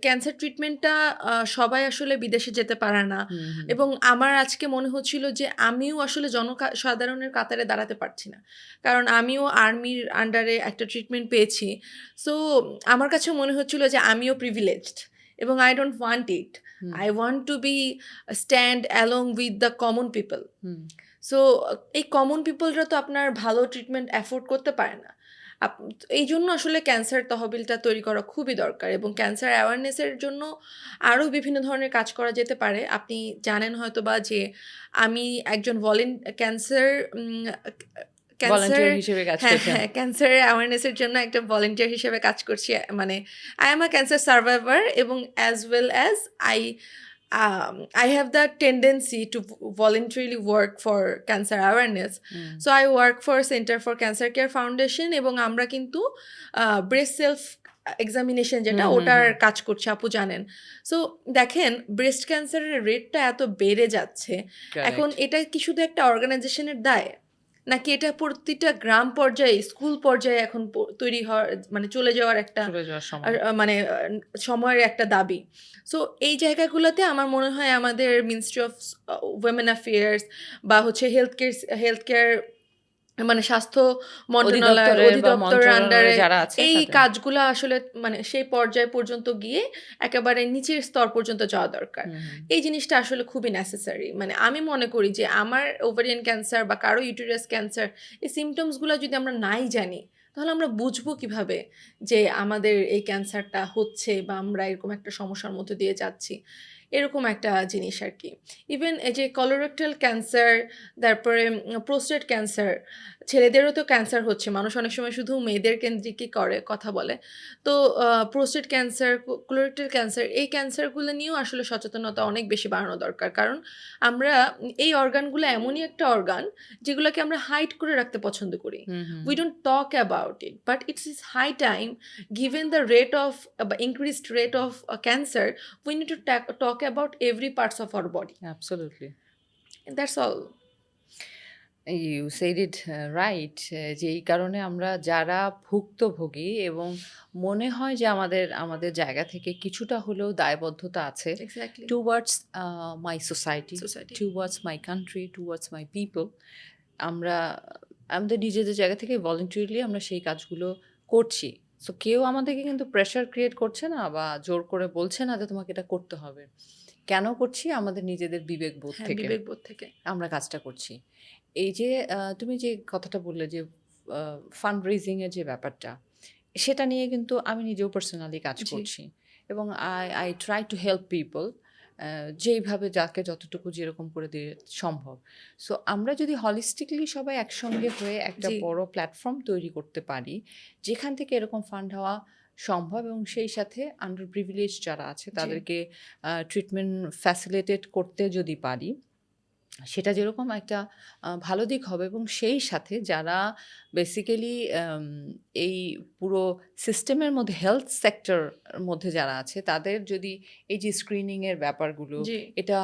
ক্যান্সার ট্রিটমেন্টটা সবাই আসলে বিদেশে যেতে পারে না হুম, হুম। এবং আমার আজকে মনে হচ্ছিল যে আমিও আসলে সাধারণের কাতারে দাঁড়াতে পারছি না কারণ আমিও আর্মির আন্ডারে একটা ট্রিটমেন্ট পেয়েছি সো আমার কাছে মনে হচ্ছিল যে আমিও প্রিভিলেজড এবং I don't want it hmm, I want to be stand along with the common people hmm. So এই কমন পিপলরা তো আপনার ভালো ট্রিটমেন্ট অ্যাফোর্ড করতে পারে না এই জন্য আসলে ক্যান্সার তহবিলটা তৈরি করা খুবই দরকার এবং ক্যান্সার অ্যাওয়ারনেসের জন্য আরও বিভিন্ন ধরনের কাজ করা যেতে পারে আপনি জানেন হয়তো বা যে আমি একজন ক্যান্সার ক্যান্সার ভলান্টিয়ার হিসেবে কাজ হ্যাঁ করছেন। হ্যাঁ ক্যান্সার অ্যাওয়ারনেসের জন্য একটা ভলেন্টিয়ার হিসেবে কাজ করছি মানে I am a cancer survivor এবং as well as I have that tendency to voluntarily work for cancer awareness. Hmm, So I work for Center for Cancer Care Foundation এবং আমরা কিন্তু ব্রেস্ট সেলফ এক্সামিনেশন যেটা হুম, হুম, ওটার হুম। কাজ করছে আপু জানেন সো দেখেন ব্রেস্ট ক্যান্সারের রেটটা এত বেড়ে যাচ্ছে এখন Correct. এটা কি শুধু একটা অর্গানাইজেশনের দায় নাকি এটা প্রতিটা গ্রাম পর্যায়ে স্কুল পর্যায়ে এখন তৈরি হওয়ার মানে চলে যাওয়ার একটা চলে যাওয়ার সময়। মানে সময়ের একটা দাবি সো এই জায়গাগুলোতে আমার মনে হয় আমাদের মিনিস্ট্রি অফ উইমেন অ্যাফেয়ার্স বা হচ্ছে হেলথ কেয়ার মানে স্বাস্থ্য মন্ত্রণালয় অধিদপ্তরের বা অধিদপ্তরের মন্ত্রণালয়ে আন্ডারে যারা আছে এই তাদের। কাজগুলো আসলে মানে সেই পর্যায় পর্যন্ত গিয়ে একেবারে নিচের স্তর পর্যন্ত যাওয়া দরকার হুম, হুম। এই জিনিসটা আসলে খুবই নেসেসারি মানে আমি মনে করি যে আমার ওভারিয়ান ক্যান্সার বা কারো ইউটেরাস ক্যান্সার এই সিমটমসগুলো যদি আমরা নাই জানি তাহলে আমরা বুঝবো কিভাবে যে আমাদের এই ক্যান্সারটা হচ্ছে বা আমরা এরকম একটা সমস্যার মধ্যে দিয়ে যাচ্ছি এরকম একটা জিনিস আর কি ইভেন এই যে কলোরেক্টাল ক্যান্সার তারপরে প্রোস্টেট ক্যান্সার ছেলেদেরও তো ক্যান্সার হচ্ছে মানুষ অনেক সময় শুধু মেয়েদের কেন্দ্রিকই করে কথা বলে তো প্রোস্টেট ক্যান্সার কোলোরেক্টাল ক্যান্সার এই ক্যান্সারগুলো নিয়েও আসলে সচেতনতা অনেক বেশি বাড়ানো দরকার কারণ আমরা এই অর্গানগুলো এমনই একটা অর্গান যেগুলোকে আমরা হাইড করে রাখতে পছন্দ করি হুম, হুম। we don't talk about it but it's high time given the rate of increased rate of cancer we need to talk about every parts of our body Absolutely. that's all you said it right, যে এই কারণে আমরা যারা ভুক্তভোগী এবং মনে হয় যে আমাদের আমাদের জায়গা থেকে কিছুটা হলেও দায়বদ্ধতা আছে exactly. Towards my society, society. Towards my country, towards my people, আমরা আমাদের নিজেদের জায়গা থেকে ভলেন্টারিলি আমরা সেই কাজগুলো করছি। সো কেউ আমাদেরকে কিন্তু প্রেশার ক্রিয়েট করছে না বা জোর করে বলছে না যে তোমাকে এটা করতে হবে। কেন করছি? আমাদের নিজেদের বিবেকবোধ হ্যাঁ, থেকে বিবেকবোধ থেকে। আমরা কাজটা করছি। এই যে তুমি যে কথাটা বললে যে ফান্ড রেইজিং এর যে ব্যাপারটা, সেটা নিয়ে কিন্তু আমি নিজেও পার্সোনালি কাজ জি, করছি এবং I try to help people যেইভাবে যাকে যতটুকু যেরকম করে দিয়ে সম্ভব। সো আমরা যদি হলিস্টিকলি সবাই একসঙ্গে হয়ে একটা জি, বড় প্ল্যাটফর্ম তৈরি করতে পারি, যেখান থেকে এরকম ফান্ড হওয়া সম্ভব এবং সেই সাথে আন্ডার প্রিভিলেজ যারা আছে জি, তাদেরকে ট্রিটমেন্ট ফ্যাসিলিটেট করতে যদি পারি, সেটা যেরকম একটা ভালো দিক হবে এবং সেই সাথে যারা বেসিক্যালি এই পুরো সিস্টেমের মধ্যে হেলথ সেক্টর মধ্যে যারা আছে তাদের যদি এই যে স্ক্রিনিংয়ের ব্যাপারগুলো জি, এটা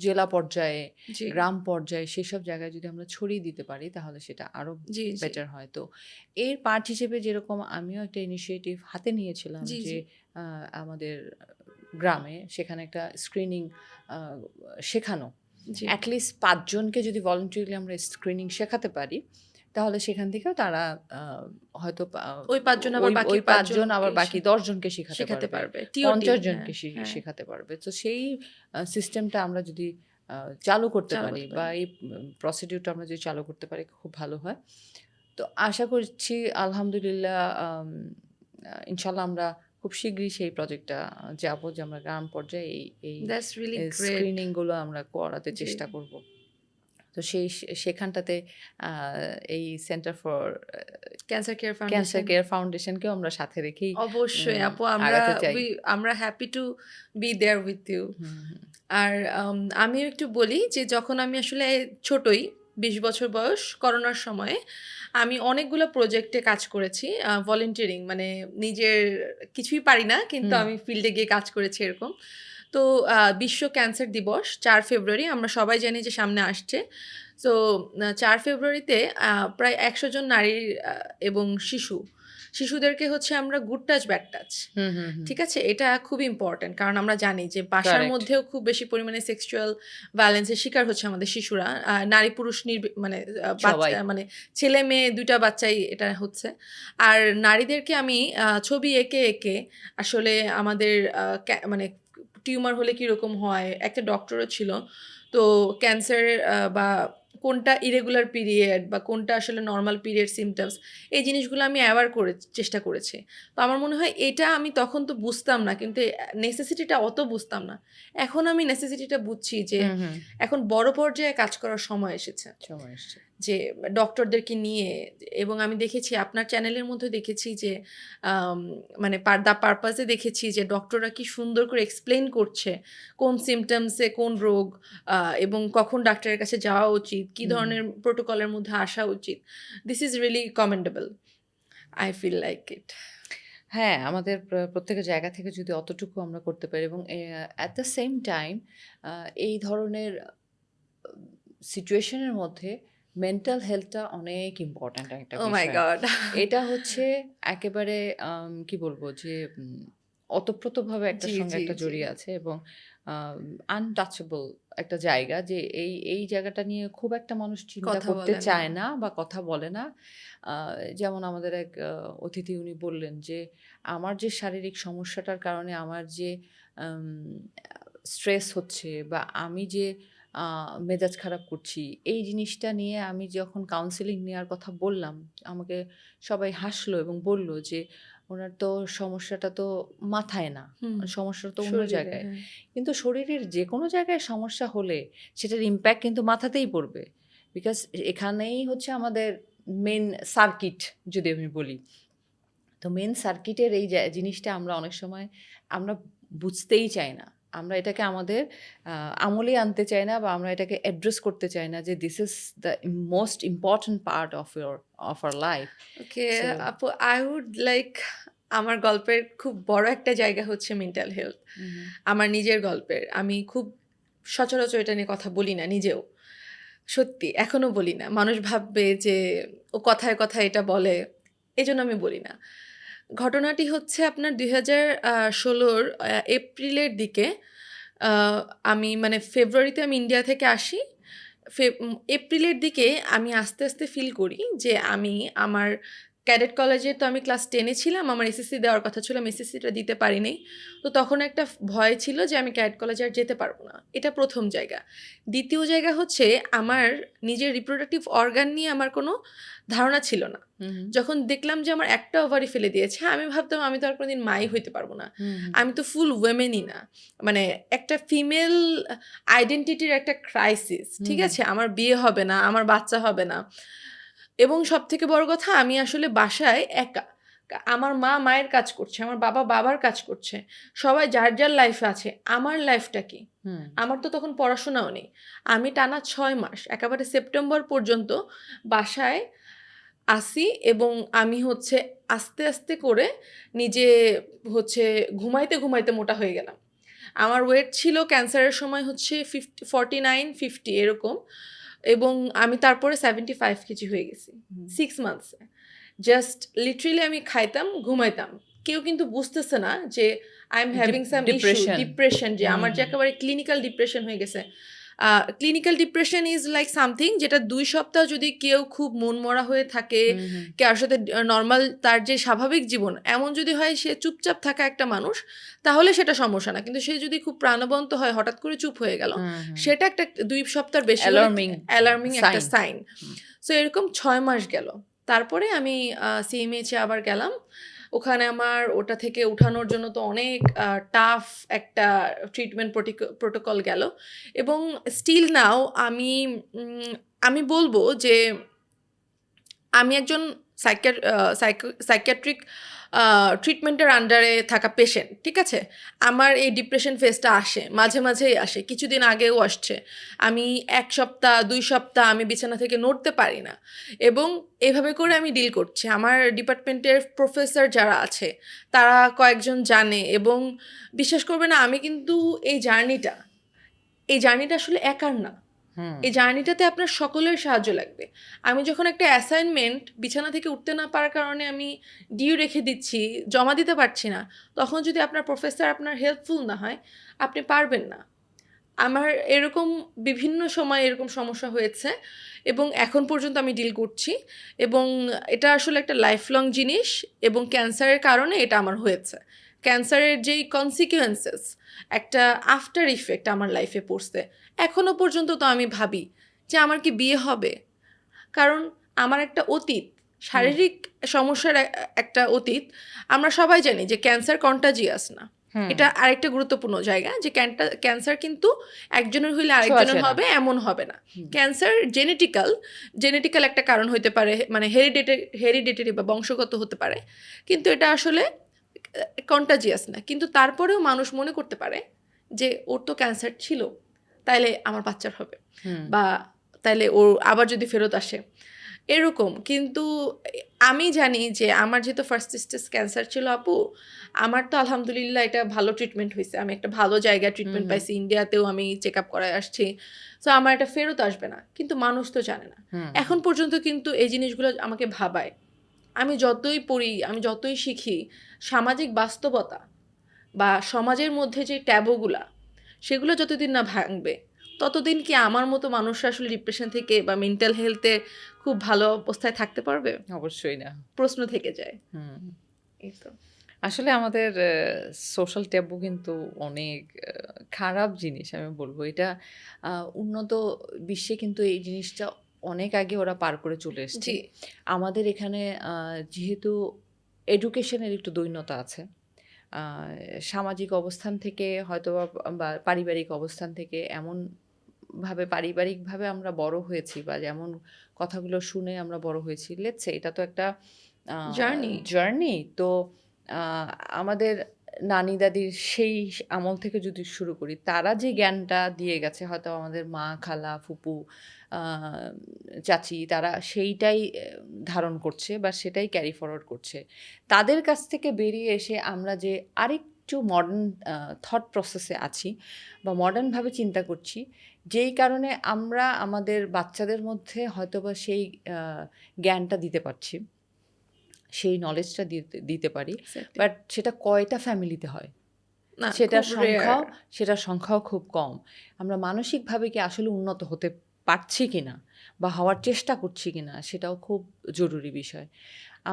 জেলা পর্যায়ে, জি, গ্রাম পর্যায়ে সেসব জায়গায় যদি আমরা ছড়িয়ে দিতে পারি তাহলে সেটা আরও জি, জি, বেটার হয়। তো এর পার্ট হিসেবে যেরকম আমিও একটা ইনিশিয়েটিভ হাতে নিয়েছিলাম জি, যে জি, আমাদের গ্রামে সেখানে একটা স্ক্রিনিং শেখানো, জি। অ্যাটলিস্ট ৫ জনকে যদি ভলান্টারিলি আমরা স্ক্রিনিং শেখাতে পারি, তাহলে সেখান থেকেও তারা আ হয়তো ওই ৫ জন আবার ওই বাকি ওই ৫ ৫ জন আবার জনকে বাকি ১০ জনকে শেখাতে শেখাতে পারবে। পারবে। টিওটি ৫০ হ্যাঁ, জনকে হ্যাঁ, শেখাতে পারবে। তো সেই সিস্টেমটা আমরা যদি আ চালু করতে চালু পারি করতে বা পারি। এই প্রসিডিউরটা আমরা যদি চালু করতে পারি খুব ভালো হয়। তো আশা করছি আলহামদুলিল্লাহ ইনশাআল্লাহ আমরা খুব শীঘ্রই সেই প্রজেক্টটা যাবো যে আমরা গ্রাম পর্যায়ে এই এই দ্যাটস রিয়ালি গ্রেট। স্ক্রিনিং গুলো আমরা করাতে জি। চেষ্টা করব। তো সেই সেখানটাতে আ এই center for cancer care cancer foundation. Care ফাউন্ডেশনকেও আমরা সাথে রেখেই অবশ্যই আপু আমরা আগাতে চাই। আমরা happy to be there with you. হুম, হুম। আর আমিও একটু বলি যে যখন আমি আসলে ছোটই ২০ বছর বয়স করোনার সময়ে আমি অনেকগুলো প্রজেক্টে কাজ করেছি। ভলান্টিয়ারিং মানে নিজের কিছুই পারি না কিন্তু হুম, আমি ফিল্ডে গিয়ে কাজ করেছি এরকম। তো বিশ্ব ক্যান্সার দিবস ৪ ফেব্রুয়ারি আমরা সবাই জানি যে সামনে আসছে। সো ৪ ফেব্রুয়ারিতে প্রায় ১০০ জন নারী এবং শিশুদেরকে হচ্ছে আমরা গুড টাচ ব্যাড টাচ, হুম, হুম, হুম। ঠিক আছে? এটা খুব ইম্পোর্টেন্ট। কারণ আমরা জানি যে বাসার কারেক্ট। মধ্যেও খুব বেশি পরিমাণে সেক্সুয়াল ভায়োলেন্সের শিকার হচ্ছে আমাদের শিশুরা। নারী পুরুষ মানে সবাই। বাচ্চা মানে ছেলে-মেয়ে ২ টা বাচ্চাই এটা হচ্ছে। আর নারীদেরকে আমি ছবি এঁকে আসলে আমাদের মানে টিউমার হলে কিরকম হয়, একটা ডক্টরও ছিল। তো ক্যান্সার বা কোনটা ইরেগুলার পিরিয়ড বা কোনটা আসলে নরমাল পিরিয়ড সিম্পটমস, এই জিনিসগুলো আমি অ্যাওয়ার চেষ্টা করেছি। তো আমার মনে হয় এটা আমি তখন তো বুঝতাম না কিন্তু নেসেসিটিটা অত বুঝতাম না। এখন আমি নেসেসিটিটা বুঝছি যে হুম, হুম। এখন বড় পর্যায়ে কাজ করার সময় এসেছে। সময় এসছে। যে ডক্টরদেরকে নিয়ে, এবং আমি দেখেছি আপনার চ্যানেলের মধ্যে দেখেছি যে আম মানে দ্য পারপাসে দেখেছি যে ডক্টররা কি সুন্দর করে এক্সপ্লেইন করছে কোন সিম্পটমসে কোন রোগ, এবং কখন ডাক্তারের কাছে যাওয়া উচিত, কি হুম, হুম। ধরনের প্রোটোকলের মধ্যে আসা উচিত। This is really commendable. I feel like it. হ্যাঁ, আমাদের প্রত্যেকের জায়গা থেকে যদি অতটুকু আমরা করতে পারি এবং অ্যাট দ্য সেম টাইম আ এই ধরনের সিচুয়েশন এর মধ্যে মেন্টাল হেলথটা অনেক ইম্পোর্টেন্ট একটা ওহ মাই বিষয়। গড! এটা হচ্ছে একেবারে কি বলবো যে ওতপ্রোতভাবে একটার জি, সঙ্গে জি, একটা জি। জড়িয়ে আছে এবং আনটাচেবল একটা জায়গা যে এই জায়গাটা নিয়ে খুব একটা মানুষ চিন্তা কথা করতে বলে না। চায় না বা কথা বলে না। আ যেমন আমাদের এক অতিথি উনি বললেন যে, "আমার যে শারীরিক সমস্যাটার কারণে আমার যে আম স্ট্রেস হচ্ছে বা আমি যে আ মেজাজ খারাপ করছি, এই জিনিসটা নিয়ে আমি যখন কাউন্সেলিং নেওয়ার কথা বললাম, আমাকে সবাই হাসলো এবং বলল যে, "উনার তো সমস্যাটা তো মাথায় না। হুম, সমস্যাটা তো অন্য শরীরে, জায়গায়।" হ্যাঁ। কিন্তু শরীরের যেকোনো জায়গায় সমস্যা হলে সেটার ইমপ্যাক্ট কিন্তু মাথাতেই পড়বে। বিকজ এখানেই হচ্ছে আমাদের মেইন সার্কিট যদি আমি বলি। তো মেইন সার্কিটের এই জিনিসটা আমরা অনেক সময় আমরা বুঝতেই চাই না। আমরা এটাকে আমাদের আমলেই আনতে চাই না বা আমরা এটাকে অ্যাড্রেস করতে চাই না যে this is the most important part of our life. Okay so আপু, আই উড লাইক আমার গল্পের খুব বড় একটা জায়গা হচ্ছে মেন্টাল হেলথ। হুম, আমার নিজের গল্পের। আমি খুব সচরাচর এটা নিয়ে কথা বলি না নিজেও। সত্যি এখনো বলি না। মানুষ ভাববে যে ও কথায় কথায় এটা বলে, এজন্য আমি বলি না। ঘটনাটি হচ্ছে আপনার 2016 এপ্রিলের দিকে আ আমি মানে ফেব্রুয়ারিতে আমি ইন্ডিয়া থেকে আসি। এপ্রিলের দিকে আমি আস্তে, আস্তে ফিল করি যে আমি আমার ক্যাডেট কলেজে তো আমি ক্লাস 10 এ ছিলাম। আমার এসএসসি দেওয়ার কথা ছিল। আমি এসএসসিটা দিতে পারি নাই। তো তখন একটা ভয় ছিল যে আমি ক্যাডেট কলেজে আর যেতে পারব না। এটা ১ম জায়গা। দ্বিতীয় জায়গা হচ্ছে আমার নিজের রিপ্রোডাক্টিভ অর্গান নিয়ে আমার কোনো ধারণা ছিল না। হুম, হুম, যখন দেখলাম যে আমার একটা ওভারি ফেলে দিয়েছে, আমি ভাবতাম আমি তো আর কোনোদিন মাই হইতে পারবো না। হুম, হুম, আমি তো ফুল ওয়েমেনই না। মানে একটা ফিমেল আইডেন্টিটির একটা ক্রাইসিস। ঠিক হুম, আছে? আমার বিয়ে হবে না, আমার বাচ্চা হবে না। এবং সবথেকে বড় কথা আমি আসলে বাসায় একা। আমার মা মায়ের কাজ করছে, আমার বাবা বাবার কাজ করছে। সবাই যার, যার লাইফে আছে। আমার লাইফটা কি? হুম, আমার তো তখন পড়াশোনাও নেই। আমি টানা ৬ মাস একেবারে সেপ্টেম্বর পর্যন্ত বাসায় আসি এবং আমি হচ্ছে আস্তে, আস্তে করে নিজে হচ্ছে ঘুমাইতে, ঘুমাইতে মোটা হয়ে গেলাম। আমার ওয়েট ছিল ক্যান্সারের সময় হচ্ছে 49, 50 এরকম এবং আমি তারপরে 75 কেজি হয়ে গেছি। হুম। 6 মান্থসে। জাস্ট লিটারেলি আমি খাইতাম, ঘুমাইতাম। কেউ কিন্তু বুঝতেছে না যে I am having some issue, depression. Depression যে হুম, আমার যে হুম, একেবারে ক্লিনিক্যাল ডিপ্রেশন হয়ে গেছে। Clinical depression is like something যেটা ২ সপ্তাহ যদি কেউ খুব মনমরা হয়ে থাকে, হুম, হুম, কারোর সাথে নরমাল তার যে স্বাভাবিক জীবন এমন যদি হয় সে চুপচাপ থাকা একটা মানুষ, তাহলে সেটা সমস্যা না। কিন্তু সে যদি খুব প্রাণবন্ত হয়, হঠাৎ করে চুপ হয়ে গেল, হুম, হুম। সেটা একটা ২ সপ্তাহের বেশি হলে অ্যালার্মিং অ্যালার্মিং একটা সাইন। সাইন। সো এরকম ৬ মাস গেল। তারপরে আমি সিএমএইচে আবার গেলাম। ওখানে আমার ওটা থেকে উঠানোর জন্য তো অনেক টাফ একটা ট্রিটমেন্ট প্রোটোকল গেল এবং স্টিল নাও আমি আমি বলব যে আমি একজন সাইকিয়াট্রিক ট্রিটমেন্টের আন্ডারে থাকা পেশেন্ট। ঠিক আছে? আমার এই ডিপ্রেশন ফেজটা আসে। মাঝে, মাঝেই আসে। কিছুদিন আগেও আসছে। আমি ১ সপ্তাহ, ২ সপ্তাহ আমি বিছানা থেকে নড়তে পারি না। এবং এভাবে করে আমি ডিল করছি। আমার ডিপার্টমেন্টের প্রফেসর যারা আছে, তারা কয়েকজন জানে এবং বিশ্বাস করবে না আমি কিন্তু এই জার্নিটা আসলে একার না। হুম, এই জার্নিটাতে আপনার সকলের সাহায্য লাগবে। আমি যখন একটা অ্যাসাইনমেন্ট বিছানা থেকে উঠতে না পারার কারণে আমি ডিউ রেখে দিচ্ছি, জমা দিতে পারছি না, তখন যদি আপনার প্রফেসর আপনার হেল্পফুল না হয়, আপনি পারবেন না। আমার এরকম বিভিন্ন সময় এরকম সমস্যা হয়েছে এবং এখন পর্যন্ত আমি ডিল করছি এবং এটা আসলে একটা লাইফ লং জিনিস এবং ক্যান্সারের কারণে এটা আমার হয়েছে। ক্যান্সারের যেই কনসিকুয়েন্সেস, একটা আফটার ইফেক্ট আমার লাইফে পড়ছে। এখনো পর্যন্ত তো আমি ভাবি যে আমার কি বিয়ে হবে? কারণ আমার একটা অতীত, হুম, শারীরিক সমস্যার একটা অতীত। আমরা সবাই জানি যে ক্যান্সার কন্টাজিয়াস না। হুম। এটা আরেকটা গুরুত্বপূর্ণ জায়গা যে ক্যান্সার কিন্তু একজনের হইলে ছোঁয়াচে আরেকজনের না। হবে এমন হবে না। হুম, ক্যান্সার জেনেটিক্যাল একটা কারণ হইতে পারে, মানে হেরিডিটারি বা বংশগত হতে পারে। কিন্তু এটা আসলে কন্টাজিয়াস না। কিন্তু তারপরেও মানুষ মনে করতে পারে যে ওর তো ক্যান্সার ছিল, তাইলে আমার বাচ্চার হবে হুম, বা তাইলে ওর আবার যদি ফেরত আসে এরকম। কিন্তু আমি জানি যে আমার যেহেতু ফার্স্ট স্টেজ ক্যান্সার ছিল আপু, আমার তো আলহামদুলিল্লাহ এটা ভালো ট্রিটমেন্ট হয়েছে। আমি একটা ভালো জায়গায় হুম, ট্রিটমেন্ট হুম, পাইছি। ইন্ডিয়াতেও আমি চেক আপ করায় আসছি। সো আমার এটা ফেরত আসবে না। কিন্তু মানুষ তো জানে না। হুম, এখন পর্যন্ত কিন্তু এই জিনিসগুলো আমাকে ভাবায়। আমি যতই পড়ি, আমি যতই শিখি, সামাজিক বাস্তবতা বা সমাজের মধ্যে যে ট্যাবুগুলা, সেগুলো যতদিন না ভাঙবে, ততদিন কি আমার মতো মানুষরা আসলে ডিপ্রেশন থেকে বা মেন্টাল হেলথে খুব ভালো অবস্থায় থাকতে পারবে? অবশ্যই না। প্রশ্ন থেকে যায়। হুম। এই তো। আসলে আমাদের সোশ্যাল ট্যাবু কিন্তু অনেক খারাপ জিনিস আমি বলব। এটা উন্নত বিশ্বে কিন্তু এই জিনিসটা অনেক আগে ওরা পার করে চলে এসছে। জি, আমাদের এখানে যেহেতু এডুকেশনের একটু দৈন্যতা আছে। আ সামাজিক অবস্থান থেকে হয়তোবা বা পারিবারিক অবস্থান থেকে এমনভাবে পারিবারিকভাবে আমরা বড় হয়েছি বা যেমন কথাগুলো শুনে আমরা বড় হয়েছি। লেটস সে এটা তো একটা আ জার্নি। জার্নি। তো আ আমাদের নানি-দাদির সেই আমল থেকে যদি শুরু করি, তারা যে জ্ঞানটা দিয়ে গেছে হয়তো আমাদের মা, খালা, ফুপু, আ চাচী তারা সেইটাই ধারণ করছে বা সেটাই ক্যারি ফরওয়ার্ড করছে। তাদের কাছ থেকে বেরিয়ে এসে আমরা যে আরেকটু মডার্ন থট প্রসেস এ আছি বা মডার্নভাবে চিন্তা করছি, যেই কারণে আমরা আমাদের বাচ্চাদের মধ্যে হয়তোবা সেই জ্ঞানটা দিতে পারছি, সেই নলেজটা দিতে দিতে পারি, Exactly. বাট সেটা কয়টা ফ্যামিলিতে হয় না, সেটার খুব সংখ্যাও rare. সেটার সংখ্যাও খুব কম। আমরা মানসিকভাবে কি আসলে উন্নত হতে পারছি কিনা বা হওয়ার চেষ্টা করছি কিনা সেটাও খুব জরুরি বিষয়।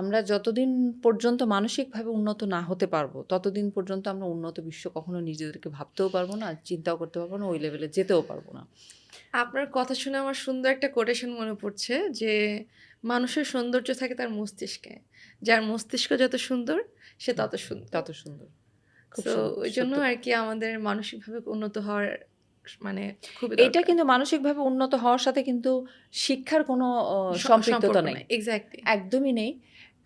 আমরা যতদিন পর্যন্ত মানসিকভাবে উন্নত না হতে পারবো ততদিন পর্যন্ত আমরা উন্নত বিশ্ব কখনো নিজেদেরকে ভাবতেও পারবো না, চিন্তাও করতে পারবো না, ওই লেভেলে যেতেও পারবো না। আপনার কথা শুনে আমার সুন্দর একটা কোটেশন মনে পড়ছে যে মানুষের সৌন্দর্য থাকে তার মস্তিষ্কে, যার মস্তিষ্ক যত সুন্দর সে তত সুন্দর। তত সুন্দর। খুব সো ওই জন্য সত্য আর কথা। কি আমাদের মানসিকভাবে উন্নত হওয়ার মানে খুবই এটা দরকার। কিন্তু মানসিকভাবে উন্নত হওয়ার সাথে কিন্তু শিক্ষার কোনো সম্পৃক্ততা সম্পর্ক নেই, নাই, এক্স্যাক্টলি। একদমই নেই।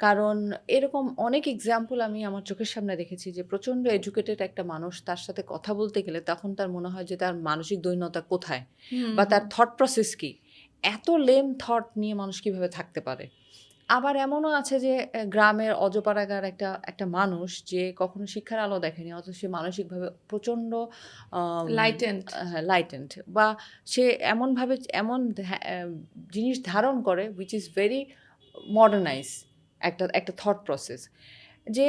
কারণ এরকম অনেক এক্সাম্পল আমি আমার চোখের সামনে দেখেছি যে প্রচণ্ড এডুকেটেড একটা মানুষ, তার সাথে কথা বলতে গেলে তখন তার মনে হয় যে তার মানসিক দৈন্যতা কোথায় হুম বা তার হুম থট প্রসেস কি, এত লেম থট নিয়ে মানুষ কিভাবে থাকতে পারে। আবার এমনও আছে যে গ্রামের অজপাড়াগার একটা একটা মানুষ যে কখনো শিক্ষার আলো দেখেনি অথচ সে মানসিকভাবে প্রচণ্ড লাইটেন্ড। লাইটেন্ড, বা সে এমনভাবে এমন জিনিস ধারণ করে উইচ ইজ ভেরি মডার্নাইজ একটা একটা থট প্রসেস। যে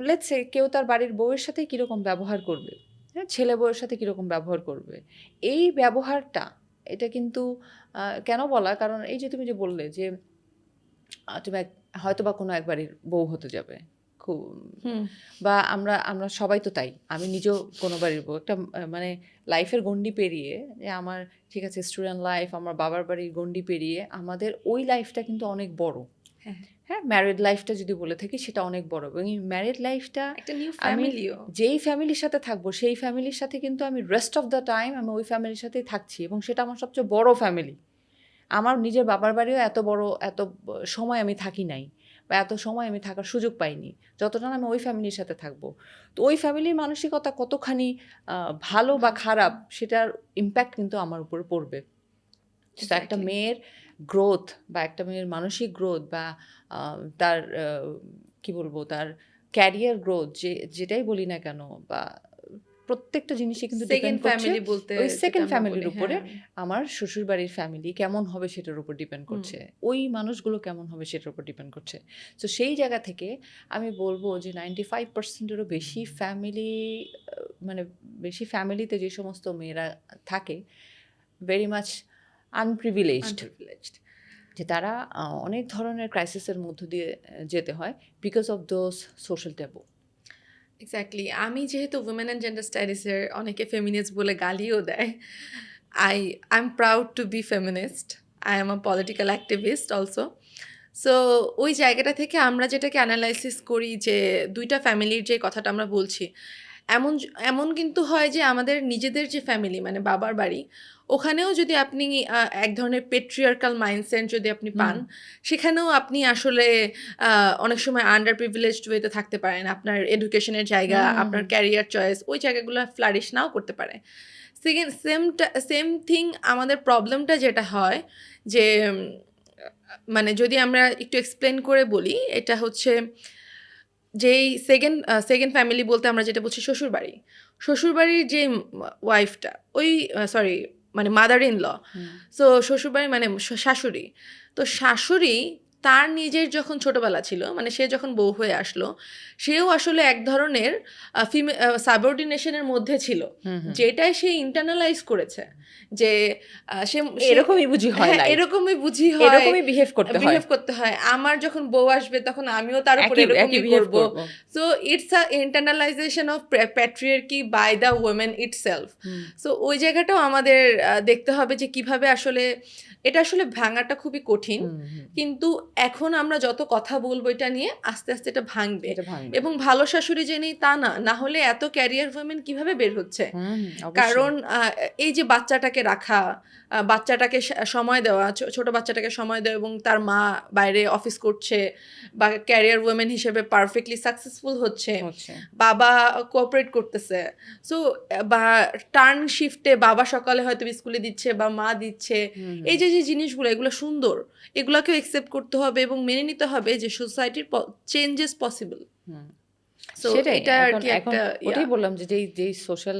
লেটস সে কেউ তার বাড়ির বউয়ের সাথে কীরকম ব্যবহার করবে, হ্যাঁ, ছেলে বউয়ের সাথে কীরকম ব্যবহার করবে, এই ব্যবহারটা এটা কিন্তু কেন বলা, কারণ এই যে তুমি যে বললে যে তুমি হয়তো বা কোনো এক বাড়ির বউ হতে যাবে খুব, হুম বা আমরা আমরা সবাই তো তাই, আমি নিজেও কোনো বাড়ির বউ একটা মানে লাইফের গণ্ডি পেরিয়ে, যে আমার ঠিক আছে স্টুডেন্ট লাইফ, আমার বাবার বাড়ির গণ্ডি পেরিয়ে আমাদের ওই লাইফটা কিন্তু অনেক বড়। হ্যাঁ, হ্যাঁ, ম্যারিড লাইফটা যদি বলে থাকি সেটা অনেক বড়, এবং এই ম্যারিড লাইফটা একটা নিউ আমি ফ্যামিলিও। যেই ফ্যামিলির সাথে থাকবো সেই ফ্যামিলির সাথে কিন্তু আমি রেস্ট অফ দ্য টাইম আমি ওই ফ্যামিলির সাথেই থাকছি, এবং সেটা আমার সবচেয়ে বড় ফ্যামিলি। আমার নিজের বাবার বাড়িও এত বড় এত সময় আমি থাকি নাই, বা এত সময় আমি থাকার সুযোগ পাইনি যতটা না আমি ওই ফ্যামিলির সাথে থাকবো। তো ওই ফ্যামিলির মানসিকতা কতখানি ভালো বা খারাপ সেটার ইম্প্যাক্ট কিন্তু আমার উপরে পড়বে। তো একটা Exactly. মেয়ের গ্রোথ বা একটা মেয়ের মানসিক গ্রোথ বা তার কি বলবো তার ক্যারিয়ার গ্রোথ, যেটাই বলি না কেন, বা প্রত্যেকটা জিনিসই কিন্তু সেকেন্ড ডিপেন্ড করছে ফ্যামিলি বলতে ওই যেটা সেকেন্ড আমরা ফ্যামিলির বলি, উপরে। হ্যাঁ। আমার শ্বশুরবাড়ির ফ্যামিলি কেমন হবে সেটার উপর ডিপেন্ড হুম করছে, ওই মানুষগুলো কেমন হবে সেটার উপর ডিপেন্ড করছে। তো সেই জায়গা থেকে আমি বলবো যে 95%-এরও বেশি ফ্যামিলি, মানে বেশি ফ্যামিলিতে যে সমস্ত মেয়েরা থাকে ভেরি মাচ আনপ্রিভিলেজড, আনপ্রিভিলেজড। যে তারা অনেক ধরনের ক্রাইসিসের মধ্য দিয়ে যেতে হয় because of those social taboo. Exactly. আমি যেহেতু উইমেন অ্যান্ড জেন্ডার স্টাডিজের, অনেকে ফেমিনিস্ট বলে গালিও দেয়। I am proud to be feminist. I am a political activist also. So ওই জায়গাটা থেকে আমরা যেটাকে অ্যানালাইসিস করি যে দুইটা ফ্যামিলির যে কথাটা আমরা বলছি, এমন এমন কিন্তু হয় যে আমাদের নিজেদের যে ফ্যামিলি মানে বাবার বাড়ি, ওখানেও যদি আপনি এক ধরনের পেট্রিয়ার্কাল মাইন্ডসেট যদি আপনি পান, সেখানেও আপনি আসলে অনেক সময় আন্ডার প্রিভিলেজড ওয়েতে থাকতে পারেন। আপনার এডুকেশনের জায়গা, আপনার ক্যারিয়ার চয়েস, ওই জায়গাগুলো ফ্লারিশ নাও করতে পারে। সেম থিং আমাদের প্রবলেমটা যেটা হয় যে মানে যদি আমরা একটু এক্সপ্লেন করে বলি, এটা হচ্ছে যেই সেকেন্ড ফ্যামিলি বলতে আমরা যেটা বলছি শ্বশুরবাড়ি। শ্বশুরবাড়ির যে ওয়াইফটা, ওই সরি মানে মাদার ইন ল, সো শ্বশুরবাড়ি মানে শাশুড়ি। তো শাশুড়ি তার নিজের যখন ছোটবেলা ছিল, মানে সে যখন বউ হয়ে আসলো, সেও আসলে এক ধরনের সাবঅর্ডিনেশনের মধ্যে ছিল, যেটাই সে ইন্টারনালাইজ করেছে যে এরকমই বুঝি হয়, হ্যাঁ এরকমই বুঝি হয়, এরকমই বিহেভ করতে হয়। আমার যখন বউ আসবে তখন আমিও তার উপর এরকমই করব। So it's a internalization of patriarchy by the women itself. So ওই জায়গাটাও আমাদের দেখতে হবে যে কিভাবে আসলে এটা আসলে ভাঙাটা খুবই কঠিন, কিন্তু এখন আমরা যত কথা বলবো এটা নিয়ে আস্তে আস্তে এটা ভাঙবে। এবং ভালো শাশুড়ি যে নেই তা না, না হলে এত ক্যারিয়ার ওমেন কিভাবে বের হচ্ছে? কারণ এই যে বাচ্চাটাকে রাখা, বাচ্চাটাকে সময় দেওয়া, ছোট বাচ্চাটাকে সময় দেওয়া, এবং তার মা বাইরে অফিস করছে বা ক্যারিয়ার ওমেন হিসেবে পারফেক্টলি সাকসেসফুল হচ্ছে, বাবা কোঅপারেট করতেছে। সো বা টার্ন শিফটে বাবা সকালে হয়তো স্কুলে দিচ্ছে বা মা দিচ্ছে, এই যে যে জিনিসগুলো এগুলো সুন্দর, এগুলোকেও একসেপ্ট করতে হবে এবং মেনে নিতে হবে যে সোসাইটির চেঞ্জেস পসিবল। সেটাই এটা আর কি একটা ওটাই বললাম যে যেই সোশ্যাল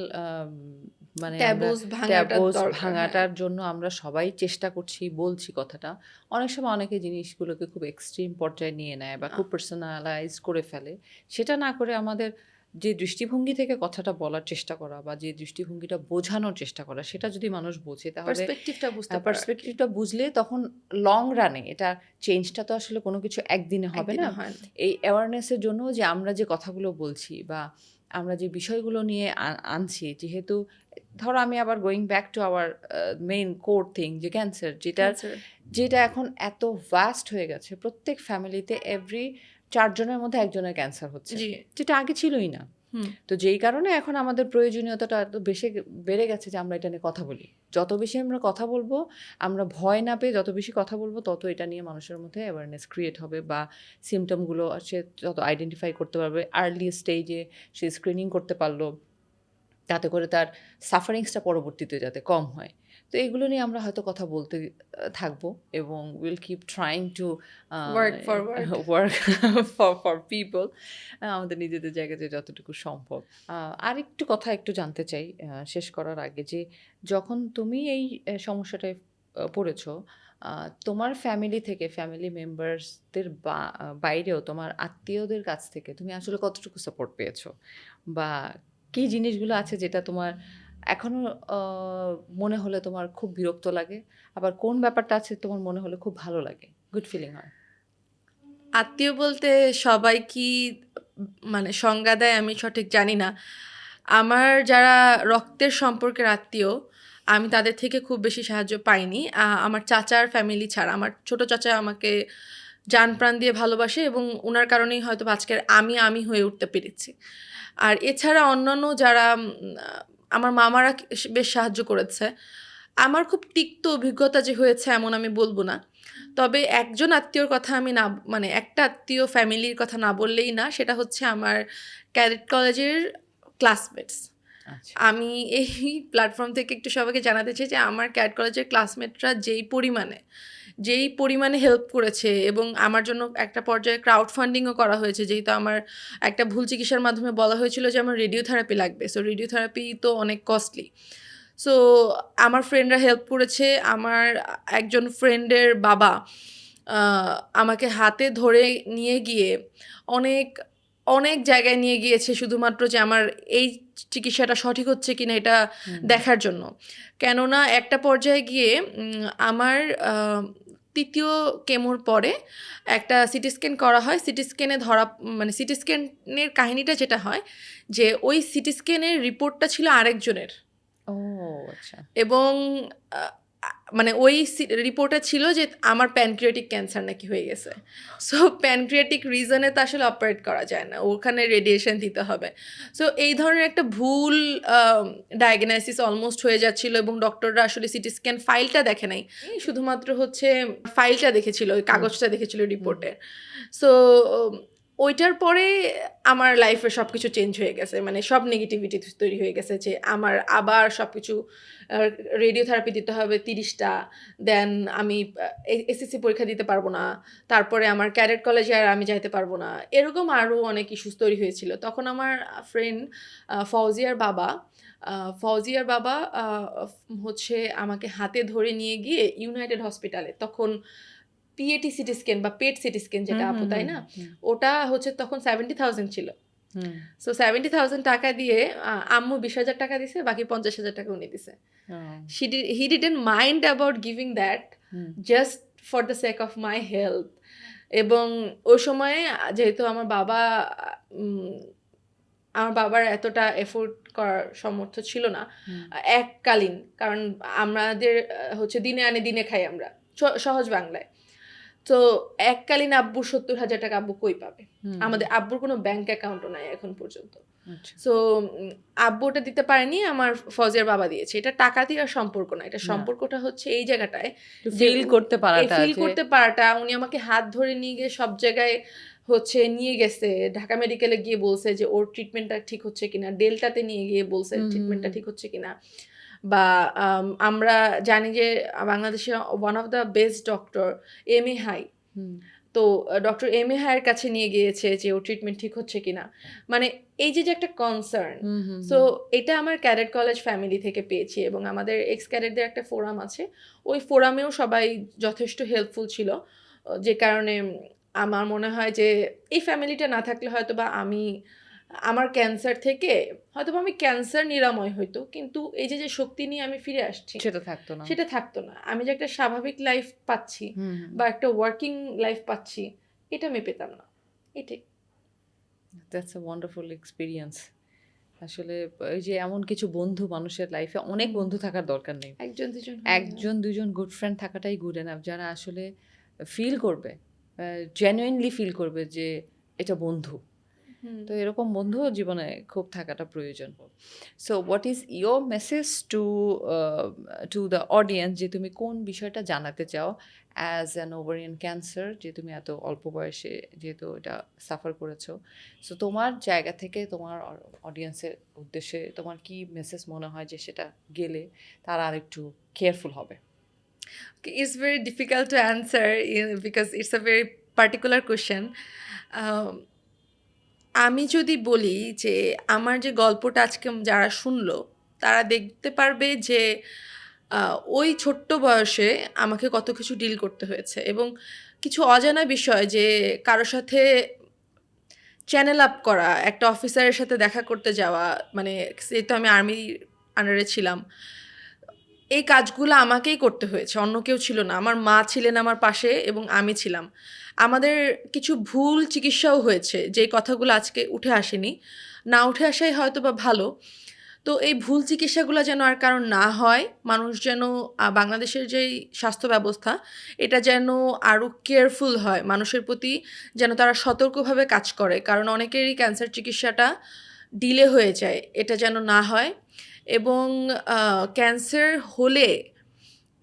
মানে আমরা ট্যাবুস ভাঙাটা ট্যাবুস দরকার, হ্যাঁ। ভাঙাটার জন্য আমরা সবাই চেষ্টা করছি, বলছি কথাটা। অনেক সময় অনেকে জিনিসগুলোকে খুব এক্সট্রিম পর্যায়ে নিয়ে নেয় বা খুব পার্সোনালাইজ করে ফেলে। সেটা না করে আমাদের যে দৃষ্টিভঙ্গি থেকে কথাটা বলার চেষ্টা করা বা যে দৃষ্টিভঙ্গিটা বোঝানোর চেষ্টা করা, সেটা যদি মানুষ বোঝে তাহলে পার্সপেক্টিভটা বুঝতে পারে পার্সপেক্টিভটা বুঝলে তখন লং রানে এটা চেঞ্জটা তো আসলে কোনো কিছু একদিনে হবে না। একদিনে হয় না। এই অ্যাওয়ারনেসের জন্য যে আমরা যে কথাগুলো বলছি বা আমরা যে বিষয়গুলো নিয়ে আনছি, যেহেতু ধরো আমি আবার going back to our main core thing যে ক্যান্সার, ক্যান্সার, যেটা এখন এত ভাস্ট হয়ে গেছে। প্রত্যেক ফ্যামিলিতে এভরি 4 জনের মধ্যে একজনের ক্যান্সার হচ্ছে, জি, যেটা আগে ছিলই না। হুম। তো যেই কারণে এখন আমাদের প্রয়োজনীয়তাটা এত বেশি বেড়ে গেছে যে আমরা এটা নিয়ে কথা বলি। যত বেশি আমরা কথা বলবো, আমরা ভয় না পেয়ে যত বেশি কথা বলবো, তত এটা নিয়ে মানুষের মধ্যে অ্যাওয়ারনেস ক্রিয়েট হবে বা সিমটমগুলো সে যত আইডেন্টিফাই করতে পারবে, আর্লি স্টেজে সে স্ক্রিনিং করতে পারলো, তাতে করে তার সাফারিংসটা পরবর্তীতে যাতে কম হয়। তো এগুলো নিয়ে আমরা হয়তো কথা বলতে থাকবো এবং will keep trying to work forward. Work for people আমাদের নিজেদের জায়গাতে যতটুকু সম্ভব। আরেকটু কথা একটু জানতে চাই শেষ করার আগে, যে যখন তুমি এই সমস্যাটায় পড়েছো, তোমার ফ্যামিলি থেকে, ফ্যামিলি মেম্বার্সদের বাইরেও তোমার আত্মীয়দের কাছ থেকে তুমি আসলে কতটুকু সাপোর্ট পেয়েছো? বা কি জিনিসগুলো আছে যেটা তোমার এখনো মনে হলে তোমার খুব বিরক্ত লাগে? আবার কোন ব্যাপারটা আছে তোমার মনে হলে খুব ভালো লাগে, গুড ফিলিং হয়? আত্মীয় বলতে সবাই কি মানে সংজ্ঞা দেয় আমি সঠিক জানি না। আমার যারা রক্তের সম্পর্কের আত্মীয়, আমি তাদের থেকে খুব বেশি সাহায্য পাইনি। আমার চাচার ফ্যামিলি ছাড়া, আমার ছোট চাচা আমাকে জান প্রাণ দিয়ে ভালোবাসে এবং উনার কারণেই হয়তো আজকের আমি হয়ে উঠতে পেরেছি। আর এছাড়া অন্যান্য যারা আমার মামারা বেশ সাহায্য করেছে। আমার খুব তিক্ত অভিজ্ঞতা যে হয়েছে এমন আমি বলবো না। তবে একজন আত্মীয়র কথা আমি না, মানে একটা আত্মীয় ফ্যামিলির কথা না বললেই না, সেটা হচ্ছে আমার ক্যাডেট কলেজের ক্লাসমেটস। আচ্ছা। আমি এই প্ল্যাটফর্ম থেকে একটু সবাইকে জানাতে চাই যে আমার ক্যাডেট কলেজের ক্লাসমেটরা যেই পরিমাণে হেল্প করেছে এবং আমার জন্য একটা পর্যায়ে ক্রাউড ফান্ডিংও করা হয়েছে, যেহেতু আমার একটা ভুল চিকিৎসার মাধ্যমে বলা হয়েছিল যে আমার রেডিওথেরাপি লাগবে। সো রেডিওথেরাপি তো অনেক কস্টলি। সো আমার ফ্রেন্ডরা হেল্প করেছে। আমার একজন ফ্রেন্ডের বাবা আমাকে হাতে ধরে নিয়ে গিয়ে অনেক অনেক জায়গায় নিয়ে গিয়েছে শুধুমাত্র যে আমার এই চিকিৎসাটা সঠিক হচ্ছে কিনা এটা দেখার জন্য। কেননা একটা পর্যায়ে গিয়ে আমার তৃতীয় কেমোর পরে একটা সিটি স্ক্যান করা হয়। সিটি স্ক্যানে ধরা, মানে সিটি স্ক্যানের কাহিনীটা যেটা হয় যে ওই সিটি স্ক্যানের রিপোর্টটা ছিল আরেকজনের। ও আচ্ছা। এবং মানে ওই রিপোর্টে ছিল যে আমার প্যানক্রিয়াটিক ক্যান্সার নাকি হয়ে গেছে। সো প্যানক্রিয়াটিক রিজনে তো আসলে অপারেট করা যায় না, ওখানে রেডিয়েশন দিতে হবে। সো এই ধরনের একটা ভুল ডায়াগনোসিস অলমোস্ট হয়ে যাচ্ছিল এবং ডক্টররা আসলে সিটি স্ক্যান ফাইলটা দেখে নাই, শুধুমাত্র হচ্ছে ফাইলটা দেখেছিল, ওই কাগজটা দেখেছিল রিপোর্টের। সো ওইটার পরে আমার লাইফে সব কিছু চেঞ্জ হয়ে গেছে, মানে সব নেগেটিভিটি তৈরি হয়ে গেছে যে আমার আবার সব কিছু রেডিওথেরাপি দিতে হবে 30টা, দেন আমি এসএসসি পরীক্ষা দিতে পারবো না, তারপরে আমার ক্যাডেট কলেজে আর আমি যাইতে পারবো না, এরকম আরও অনেক ইস্যুস তৈরি হয়েছিল। তখন আমার ফ্রেন্ড ফৌজিয়ার বাবা হচ্ছে আমাকে হাতে ধরে নিয়ে গিয়ে ইউনাইটেড হসপিটালে, তখন পিএটি সিটি স্ক্যান বা পেট সিটি স্ক্যান যেটা আপু, তাই না, ওটা হচ্ছে তখন 70,000 ছিল। সো 70,000 টাকা দিয়ে আম্মু 20,000 টাকা দিছে, বাকি 50,000 টাকা উনি দিছে। He didn't mind about giving that, just for the sake of my health. এবং ওই সময়ে যেহেতু আমার বাবার এতটা এফোর্ট করার সামর্থ্য ছিল না এককালীন, কারণ আমাদের হচ্ছে দিনে আনে দিনে খাই আমরা, সহজ বাংলায়। তো এককালীন আব্বুর 70,000 টাকা আব্বু কই পাবে? আমাদের আব্বুর কোনো ব্যাংক অ্যাকাউন্টও নাই এখন পর্যন্ত। সো আব্বু ওটা দিতে পারেনি, আমার ফৌজিয়ার বাবা দিয়েছে। এটা টাকা দেওয়ার সম্পর্ক না, এটা সম্পর্কটা হচ্ছে এই জায়গাটায় ফিল করতে পারাটা। উনি আমাকে হাত ধরে নিয়ে গিয়ে সব জায়গায় হচ্ছে নিয়ে গেছে, ঢাকা মেডিকেলে গিয়ে বলছে যে ওর ট্রিটমেন্টটা ঠিক হচ্ছে কিনা, ডেল্টাতে নিয়ে গিয়ে বলছে ট্রিটমেন্টটা ঠিক হচ্ছে কিনা। বা আমরা জানি যে বাংলাদেশে one of the best doctor M A Hai, তো ডক্টর এম এ হায়ের কাছে নিয়ে গিয়েছে যে ওর ট্রিটমেন্ট ঠিক হচ্ছে কিনা, মানে এই যে একটা কনসার্ন। সো এটা আমার ক্যাডেট কলেজ ফ্যামিলি থেকে পেয়েছি, এবং আমাদের এক্স ক্যাডেটদের একটা ফোরাম আছে, ওই ফোরামেও সবাই যথেষ্ট হেল্পফুল ছিল, যে কারণে আমার মনে হয় যে এই ফ্যামিলিটা না থাকলে হয়তো বা আমার ক্যান্সার থেকে হয়তো বা আমি ক্যান্সার নিরাময় হইতো, কিন্তু এই যে শক্তি নিয়ে আমি ফিরে আসছি সেটা থাকতো না। সেটা থাকতো না। আমি যে একটা স্বাভাবিক লাইফ পাচ্ছি বা একটা ওয়ার্কিং লাইফ পাচ্ছি, এটা আমি পেতাম না। এটাই। That's a wonderful experience. আসলে এই যে এমন কিছু বন্ধু মানুষের লাইফে, অনেক বন্ধু থাকার দরকার নেই, একজন দুজন একজন দুজন গুড ফ্রেন্ড থাকাটাই গুড এনাফ, যারা আসলে ফিল করবে, জেনুইনলি ফিল করবে যে এটা বন্ধু। তো এরকম বন্ধুও জীবনে খুব থাকাটা প্রয়োজন। So what is your message to the audience, যে তুমি কোন বিষয়টা জানাতে চাও অ্যাজ অ্যান ওভারিয়ান ক্যান্সার, যে তুমি এত অল্প বয়সে যেহেতু এটা সাফার করেছো, সো তোমার জায়গা থেকে তোমার অডিয়েন্সের উদ্দেশ্যে তোমার কি মেসেজ মনে হয় যে সেটা গেলে তারা আর একটু কেয়ারফুল হবে? It's very difficult to answer because it's a very particular question. আমি যদি বলি যে আমার যে গল্পটা আজকে যারা শুনলো তারা দেখতে পারবে যে ওই ছোট্ট বয়সে আমাকে কত কিছু ডিল করতে হয়েছে, এবং কিছু অজানা বিষয়, যে কারোর সাথে চ্যানেল আপ করা, একটা অফিসারের সাথে দেখা করতে যাওয়া, মানে যেহেতু আমি আর্মির আন্ডারে ছিলাম, এই কাজগুলো আমাকেই করতে হয়েছে, অন্য কেউ ছিল না। আমার মা ছিলেন আমার পাশে এবং আমি ছিলাম। আমাদের কিছু ভুল চিকিৎসাও হয়েছে, যে কথাগুলো আজকে উঠে আসেনি, না উঠে আসাই হয়তো বা ভালো। তো এই ভুল চিকিৎসাগুলো যেন আর কারণ না হয়, মানুষ যেন বাংলাদেশের যেই স্বাস্থ্য ব্যবস্থা এটা যেন আরও কেয়ারফুল হয়, মানুষের প্রতি যেন তারা সতর্কভাবে কাজ করে, কারণ অনেকেরই ক্যান্সার চিকিৎসাটা ডিলে হয়ে যায়, এটা যেন না হয়। এবং ক্যান্সার হলে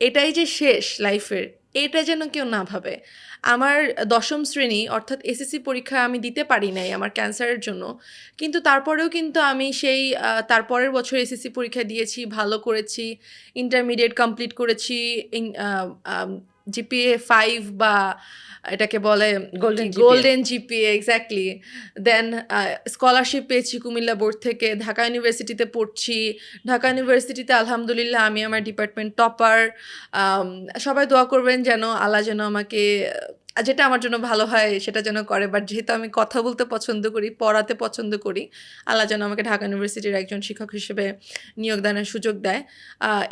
এটাই যে শেষ লাইফের, এটা যেন কেউ না ভাবে। আমার 10ম শ্রেণী অর্থাৎ এসএসসি পরীক্ষা আমি দিতে পারি নাই আমার ক্যান্সারের জন্য, কিন্তু তারপরেও কিন্তু আমি সেই তারপরের বছর এসএসসি পরীক্ষা দিয়েছি, ভালো করেছি, ইন্টারমিডিয়েট কমপ্লিট করেছি, জিপিএ 5 বা এটাকে বলে গোল্ডেন জিপিএ, এক্স্যাক্টলি। দেন স্কলারশিপ পেয়েছি কুমিল্লা বোর্ড থেকে, ঢাকা ইউনিভার্সিটিতে পড়ছি। ঢাকা ইউনিভার্সিটিতে আলহামদুলিল্লাহ আমি আমার ডিপার্টমেন্ট টপার। সবাই দোয়া করবেন যেন আল্লাহ যেন আমাকে যেটা আমার জন্য ভালো হয় সেটা যেন করে, বাট যেহেতু আমি কথা বলতে পছন্দ করি, পড়াতে পছন্দ করি, আল্লাহ যেন আমাকে ঢাকা ইউনিভার্সিটির একজন শিক্ষক হিসেবে নিয়োগদানের সুযোগ দেয়।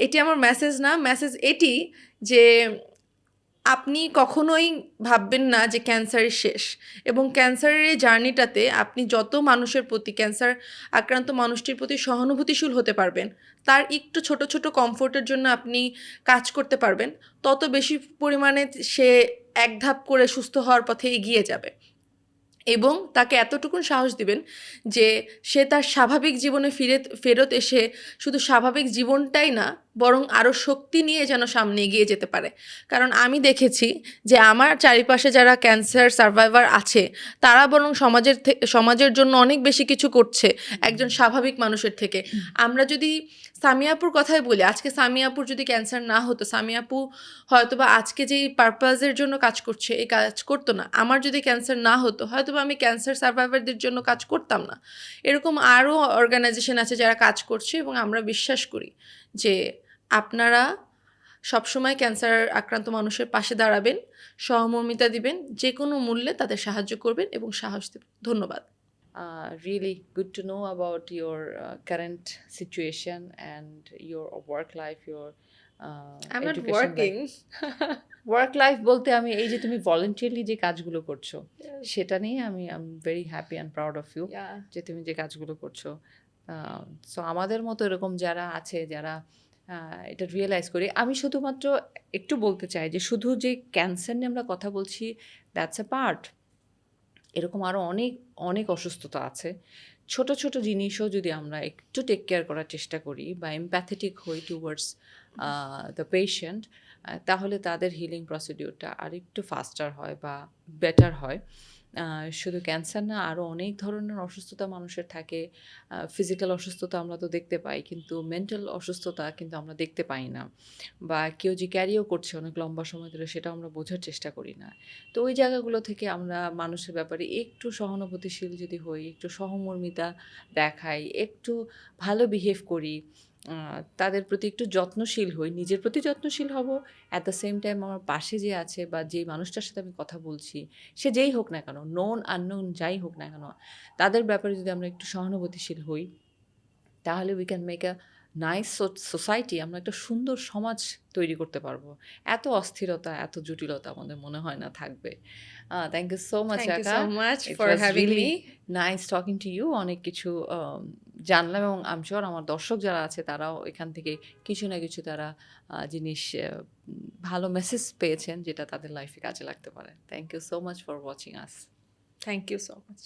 এটি আমার মেসেজ না, মেসেজ এটি যে আপনি কখনোই ভাববেন না যে ক্যান্সারই শেষ, এবং ক্যান্সারের এই জার্নিটাতে আপনি যত মানুষের প্রতি, ক্যান্সার আক্রান্ত মানুষটির প্রতি সহানুভূতিশীল হতে পারবেন, তার একটু ছোট ছোট কমফোর্টের জন্য আপনি কাজ করতে পারবেন, তত বেশি পরিমাণে সে এক ধাপ করে সুস্থ হওয়ার পথে এগিয়ে যাবে। এবং তাকে এতটুকুন সাহস দিবেন যে সে তার স্বাভাবিক জীবনে ফেরত এসে শুধু স্বাভাবিক জীবনটাই না, বরং আরও শক্তি নিয়ে যেন সামনে এগিয়ে যেতে পারে। কারণ আমি দেখেছি যে আমার চারিপাশে যারা ক্যান্সার সার্ভাইভার আছে তারা বরং সমাজের জন্য অনেক বেশি কিছু করছে একজন স্বাভাবিক মানুষের থেকে। আমরা যদি সামিয়াপুর কথাই বলি, আজকে সামিয়াপুর যদি ক্যান্সার না হতো, সামিয়াপু হয়তো বা আজকে যেই পারপাসের জন্য কাজ করছে এই কাজ করতো না। আমার যদি ক্যান্সার না হতো হয়তো বা আমি ক্যান্সার সার্ভাইভারদের জন্য কাজ করতাম না। এরকম আরও অর্গানাইজেশন আছে যারা কাজ করছে, এবং আমরা বিশ্বাস করি যে আপনারা সবসময় ক্যান্সার আক্রান্ত মানুষের পাশে দাঁড়াবেন, সহমর্মিতা দিবেন, যে কোনো মূল্যে তাদের সাহায্য করবেন এবং সাহস দেবেন। ধন্যবাদ। Really good to know about your current situation and your work life, your I'm not education working. Work life বলতে আমি এই যে তুমি ভলেন্টিয়ারলি যে কাজগুলো করছো সেটা নিয়ে আমি I am very happy and proud of you, যে তুমি যে কাজগুলো করছো। সো আমাদের মতো এরকম যারা আছে, যারা এটা রিয়েলাইজ করি, আমি শুধুমাত্র একটু বলতে চাই যে শুধু যে ক্যান্সার নিয়ে আমরা কথা বলছি দ্যাটস এ পার্ট, এরকম আরও অনেক অনেক অসুস্থতা আছে। ছোট ছোট জিনিসও যদি আমরা একটু টেক কেয়ার করার চেষ্টা করি বা এমপ্যাথেটিক হই টুয়ার্ডস দ্য পেশেন্ট, তাহলে তাদের হিলিং প্রসিডিউরটা আর একটু ফাস্টার হয় বা বেটার হয়। শুধু ক্যান্সার না, আরও অনেক ধরনের অসুস্থতা মানুষের থাকে। ফিজিক্যাল অসুস্থতা আমরা তো দেখতে পাই, কিন্তু মেন্টাল অসুস্থতা কিন্তু আমরা দেখতে পাই না, বা কেউ যে ক্যারিও করছে অনেক লম্বা সময় ধরে সেটাও আমরা বোঝার চেষ্টা করি না। তো ওই জায়গাগুলো থেকে আমরা মানুষের ব্যাপারে একটু সহানুভূতিশীল যদি হই, একটু সহমর্মিতা দেখাই, একটু ভালো বিহেভ করি, তাদের প্রতি একটু যত্নশীল হই, নিজের প্রতি যত্নশীল হব, অ্যাট দ্য সেম টাইম আমার পাশে যে আছে বা যেই মানুষটার সাথে আমি কথা বলছি, সে যেই হোক না কেন, নোন আননোন যাই হোক না কেন, তাদের ব্যাপারে যদি আমরা একটু সহানুভূতিশীল হই, তাহলে we can make a nice society. আমরা একটা সুন্দর সমাজ তৈরি করতে পারবো। এত অস্থিরতা, এত জটিলতা আমাদের মনে হয় না থাকবে। Thank you so much thank you আকা। So much it for was having really me. Nice talking to you. অনেক কিছু জানলাম, এবং আই এম সিউর আমার দর্শক যারা আছে তারাও এখান থেকে কিছু না কিছু তারা জিনিস ভালো মেসেজ পেয়েছেন যেটা তাদের লাইফে কাজে লাগতে পারে। Thank you so much for watching us. Thank you so much.